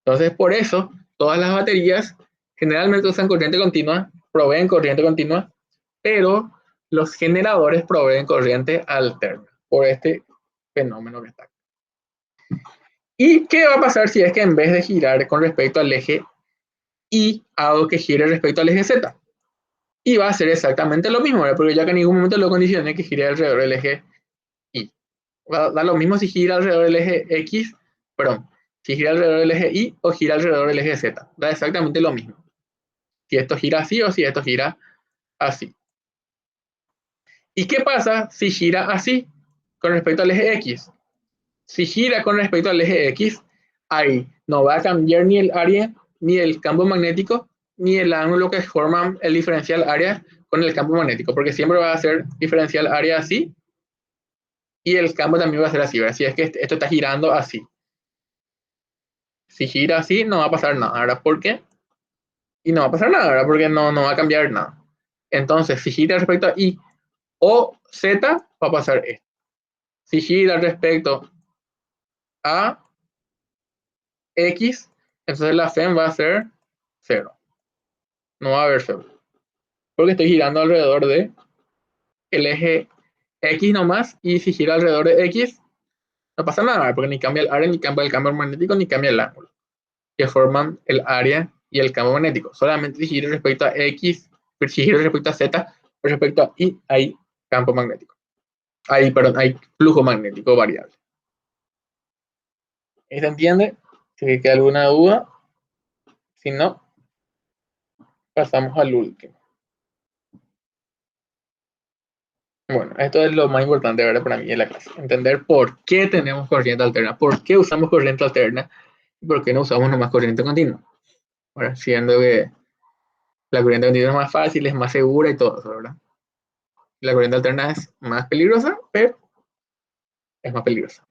Entonces, por eso, todas las baterías generalmente usan corriente continua, proveen corriente continua, pero los generadores proveen corriente alterna por este fenómeno que está aquí. ¿Y qué va a pasar si es que en vez de girar con respecto al eje Y, hago que gire respecto al eje Z? Y va a ser exactamente lo mismo, ¿verdad? Porque ya que en ningún momento lo condicioné que gire alrededor del eje Y. Va a dar lo mismo si gira alrededor del eje X, perdón, si gira alrededor del eje Y o gira alrededor del eje Z. Da exactamente lo mismo. Si esto gira así o si esto gira así. ¿Y qué pasa si gira así con respecto al eje X? Si gira con respecto al eje X, ahí no va a cambiar ni el área, ni el campo magnético, ni el ángulo que forma el diferencial área con el campo magnético, porque siempre va a ser diferencial área así, y el campo también va a ser así, ¿verdad? Si es que esto está girando así. Si gira así, no va a pasar nada, ¿verdad? ¿Por qué? Y no va a pasar nada, ¿verdad? Porque no va a cambiar nada. Entonces, si gira respecto a Y o Z, va a pasar esto. Si gira respecto a X, entonces la FEM va a ser 0. No va a haber FEM. Porque estoy girando alrededor de el eje X nomás. Y si gira alrededor de X, no pasa nada, porque ni cambia el área, ni cambia el campo magnético, ni cambia el ángulo que forman el área y el campo magnético. Solamente si gira respecto a X, si gira respecto a Z, respecto a Y, hay campo magnético. Hay flujo magnético variable. ¿Se entiende? Si queda alguna duda, si no, pasamos al último. Bueno, esto es lo más importante, ¿verdad? Para mí en la clase. Entender por qué tenemos corriente alterna, por qué usamos corriente alterna y por qué no usamos nomás corriente continua. Ahora, siendo que la corriente continua es más fácil, es más segura y todo eso, ¿verdad? La corriente alterna es más peligrosa, pero es más peligrosa.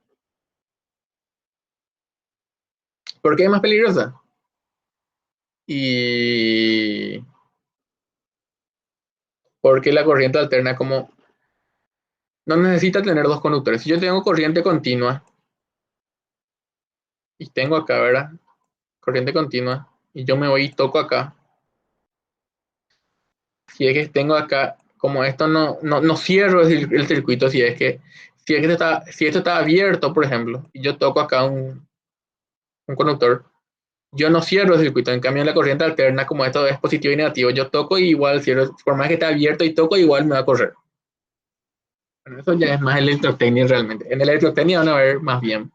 ¿Por qué es más peligrosa? Y porque la corriente alterna como no necesita tener dos conductores. Si yo tengo corriente continua y tengo acá, ¿verdad? Corriente continua y yo me voy y toco acá. Si es que tengo acá, como esto no cierro el circuito, si esto está abierto, por ejemplo, y yo toco acá un conductor, yo no cierro el circuito. En cambio, en la corriente alterna, como esto es positivo y negativo, yo toco y igual cierro. Por más que esté abierto y toco, igual me va a correr. Bueno, eso ya es más electrotecnia realmente. En electrotecnia van a ver más bien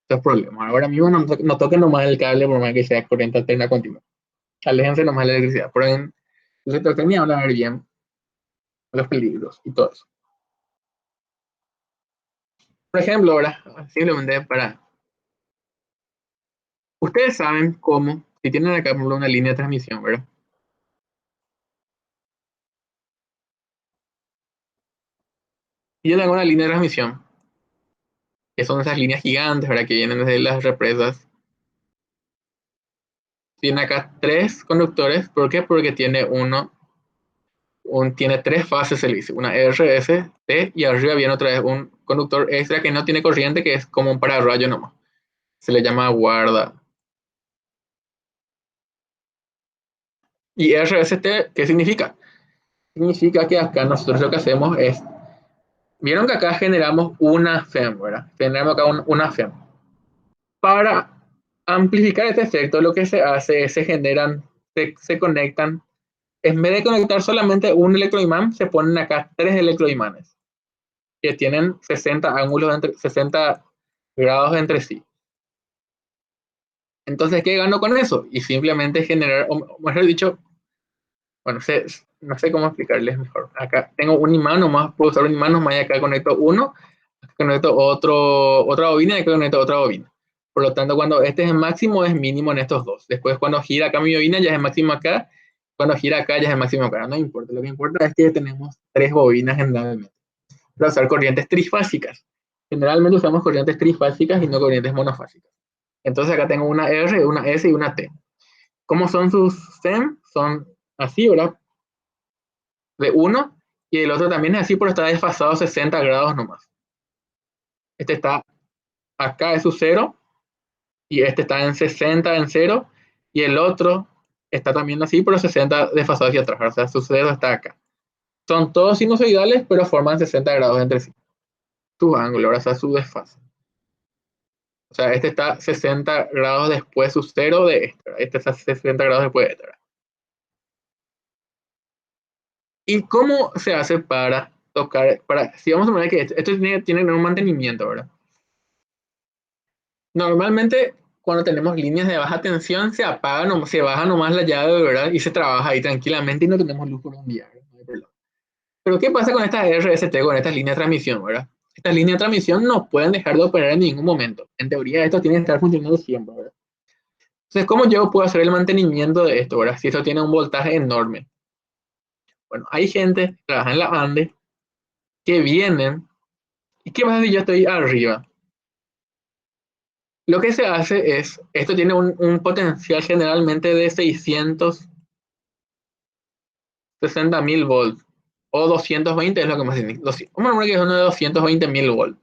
estos problemas. Ahora mismo no toquen nomás el cable por más que sea corriente alterna continua. Aléjense nomás de la electricidad. Pero en electrotecnia van a ver bien los peligros y todo eso. Por ejemplo, ahora, simplemente para... Ustedes saben cómo, si tienen acá por ejemplo, una línea de transmisión, ¿verdad? Y yo tengo una línea de transmisión, que son esas líneas gigantes, ¿verdad? Que vienen desde las represas. Tiene acá 3 conductores. ¿Por qué? Porque tiene tiene 3 fases, se le dice. Una RS, T, y arriba viene otra vez un conductor extra que no tiene corriente, que es como un pararrayo nomás. Se le llama guarda. ¿Y RST qué significa? Significa que acá nosotros lo que hacemos es, vieron que acá generamos una FEM, ¿verdad? Generamos acá una FEM. Para amplificar este efecto, lo que se hace es se conectan, en vez de conectar solamente un electroimán, se ponen acá 3 electroimanes que tienen 60 grados entre sí. Entonces, ¿qué gano con eso? Y simplemente generar, o mejor dicho, bueno, no sé cómo explicarles mejor. Acá tengo un imán nomás, puedo usar un imán nomás y acá conecto uno, acá conecto otra bobina y acá conecto otra bobina. Por lo tanto, cuando este es máximo, es mínimo en estos dos. Después, cuando gira acá mi bobina, ya es máximo acá. Cuando gira acá, ya es máximo acá. No importa. Lo que importa es que tenemos 3 bobinas generalmente. Para usar corrientes trifásicas. Generalmente usamos corrientes trifásicas y no corrientes monofásicas. Entonces, acá tengo una R, una S y una T. ¿Cómo son sus SEM? Son así, ¿verdad? De 1 y el otro también es así, pero está desfasado 60 grados nomás. Este está acá es su 0 y este está en 60 en 0 y el otro está también así, pero 60 desfasado hacia atrás. O sea, su 0 está acá. Son todos sinusoidales, pero forman 60 grados entre sí. Sus ángulos, o sea, su desfase. O sea, este está 60 grados después su cero de este, ¿verdad? Este está 60 grados después de este, ¿verdad? ¿Y cómo se hace para tocar? Si vamos a poner que esto tiene un mantenimiento, ¿verdad? Normalmente, cuando tenemos líneas de baja tensión, se apaga, se baja nomás la llave, ¿verdad? Y se trabaja ahí tranquilamente y no tenemos luz por un día, ¿verdad? No hay problema. Pero ¿qué pasa con estas RST, con estas líneas de transmisión, ¿verdad? Estas líneas de transmisión no pueden dejar de operar en ningún momento. En teoría, esto tiene que estar funcionando siempre, ¿verdad? Entonces, ¿cómo yo puedo hacer el mantenimiento de esto, ¿verdad? Si esto tiene un voltaje enorme. Bueno, hay gente que trabaja en la ANDE que vienen. ¿Y qué pasa si yo estoy arriba? Lo que se hace es, esto tiene un potencial generalmente de 660.000 volts o 220 es lo que más significa. Vamos a poner que es uno de 220.000 volts,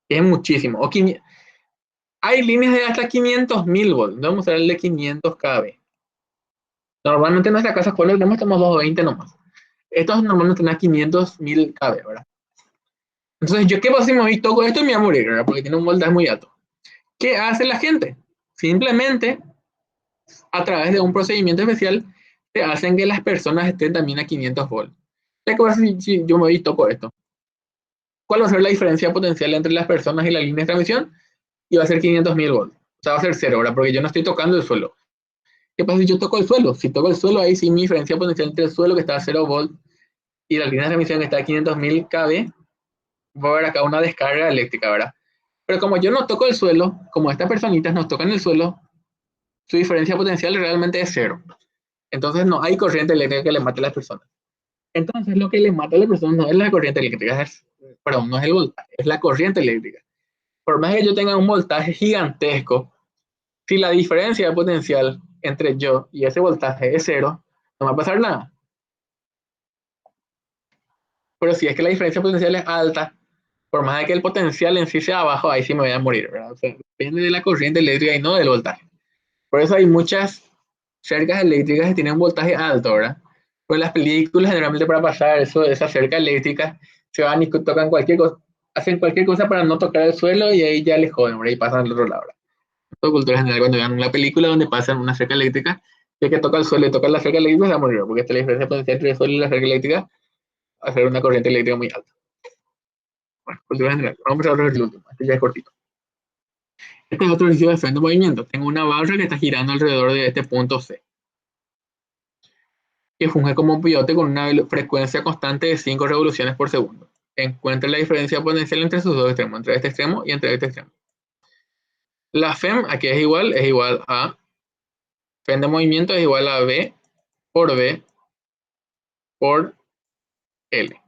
que es muchísimo. Hay líneas de hasta 500.000 volts, vamos a ver el de 500 kV. Normalmente en nuestra casa cuando tenemos 220 nomás. Estos normalmente tienen 500.000 kV, ¿verdad? Entonces, ¿yo qué pasa si me toco esto y me voy a morir, ¿verdad? Porque tiene un voltaje muy alto. ¿Qué hace la gente? Simplemente, a través de un procedimiento especial, se hacen que las personas estén también a 500 volts. ¿Qué pasa si yo me voy y toco esto? ¿Cuál va a ser la diferencia potencial entre las personas y la línea de transmisión? Y va a ser 500.000 volts. O sea, va a ser cero, ¿verdad? Porque yo no estoy tocando el suelo. ¿Qué pasa si yo toco el suelo? Si toco el suelo, ahí sí mi diferencia potencial entre el suelo que está a 0 volts y la línea de transmisión que está a 500.000 kV, va a haber acá una descarga eléctrica, ¿verdad? Pero como yo no toco el suelo, como estas personitas no tocan el suelo, su diferencia potencial realmente es cero. Entonces no hay corriente eléctrica que le mate a las personas. Entonces lo que le mata a las personas no es la corriente eléctrica, perdón, no es el voltaje, es la corriente eléctrica. Por más que yo tenga un voltaje gigantesco, si la diferencia de potencial entre yo y ese voltaje es cero, no va a pasar nada. Pero si es que la diferencia potencial es alta, por más de que el potencial en sí sea bajo, ahí sí me voy a morir, ¿verdad? O sea, depende de la corriente eléctrica y no del voltaje. Por eso hay muchas cercas eléctricas que tienen un voltaje alto, ¿verdad? Pero en las películas, generalmente para pasar esa cerca eléctrica, se van y tocan cualquier cosa, hacen cualquier cosa para no tocar el suelo y ahí ya les joden, ¿verdad? Y pasan al otro lado, ¿verdad? Toda cultura general, cuando vean una película donde pasan una cerca eléctrica, si es que toca el suelo y toca la cerca eléctrica, se va a morir, porque esta es la diferencia potencial entre el suelo y la cerca eléctrica, va a ser una corriente eléctrica muy alta. Bueno, cultura general. Vamos a ver el último, este ya es cortito. Este es otro ejercicio de freno de movimiento. Tengo una barra que está girando alrededor de este punto C, que funge como un pivote con una frecuencia constante de 5 revoluciones por segundo. Encuentre la diferencia potencial entre sus dos extremos, entre este extremo y entre este extremo. La FEM aquí es igual a FEM de movimiento es igual a B por L.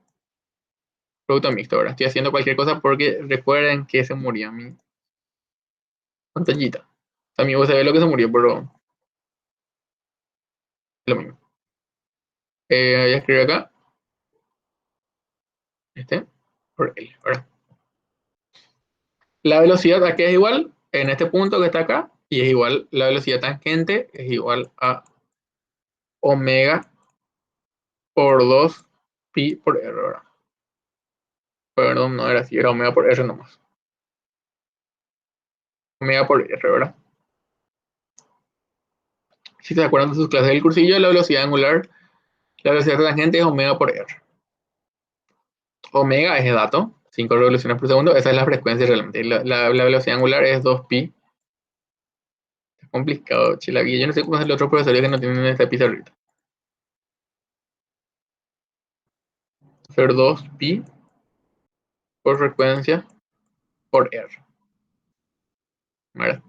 Producto mixto, ahora estoy haciendo cualquier cosa porque recuerden que se murió mi pantallita. Amigo, se ve lo que se murió, pero lo mismo. Voy a escribir acá. Por L, ¿verdad? La velocidad aquí es igual en este punto que está acá y es igual, la velocidad tangente es igual a omega por 2 pi por r, ¿verdad? Perdón, no era así, era omega por r nomás. Omega por r, ¿verdad? Si se acuerdan de sus clases del cursillo, la velocidad angular, la velocidad tangente es omega por r. Omega es el dato, 5 revoluciones por segundo, esa es la frecuencia realmente. La velocidad angular es 2 pi. Es complicado, chilaguilla. Yo no sé cómo es el otro profesor que no tienen esta pizarrita. Ser 2 pi por frecuencia por r. ¿Verdad?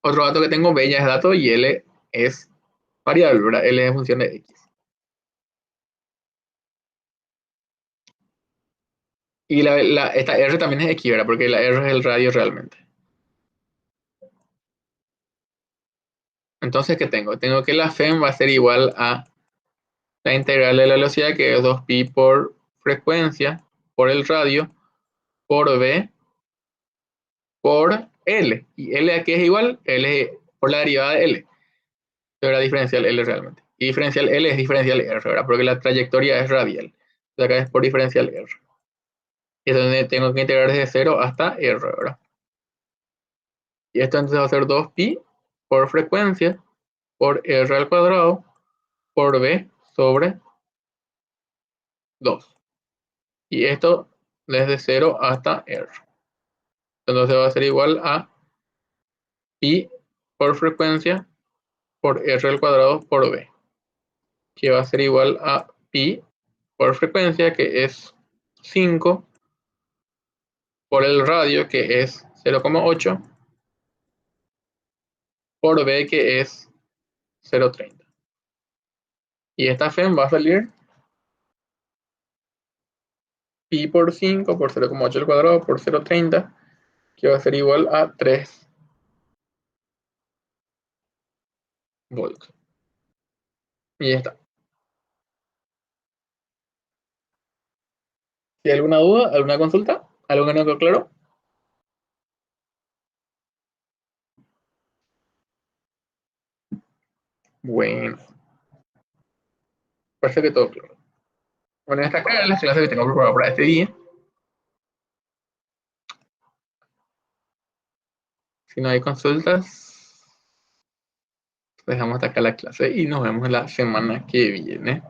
Otro dato que tengo, B ya es dato y L es variable, ¿verdad? L es función de X. Y esta R también es X, ¿verdad? Porque la R es el radio realmente. Entonces, ¿qué tengo? Tengo que la FEM va a ser igual a la integral de la velocidad, que es 2 pi por frecuencia, por el radio, por B, por L. Y L aquí es igual, L es por la derivada de L. Era diferencial L realmente. Y diferencial L es diferencial R, ¿verdad? Porque la trayectoria es radial. Entonces acá es por diferencial R. es donde tengo que integrar desde 0 hasta R, ¿verdad? Y esto entonces va a ser 2pi por frecuencia por R al cuadrado por B sobre 2. Y esto desde 0 hasta R. Entonces va a ser igual a pi por frecuencia por R al cuadrado por B, que va a ser igual a pi por frecuencia, que es 5, por el radio, que es 0,8, por B, que es 0,30. Y esta FEM va a salir pi por 5 por 0,8 al cuadrado por 0,30, que va a ser igual a 3 volts. Y ya está. Si hay alguna duda, alguna consulta, algo que no quedó claro. Bueno, parece que todo claro. Bueno, esta acá es la clase que tengo preparada para este día. Si no hay consultas, dejamos hasta acá la clase y nos vemos la semana que viene.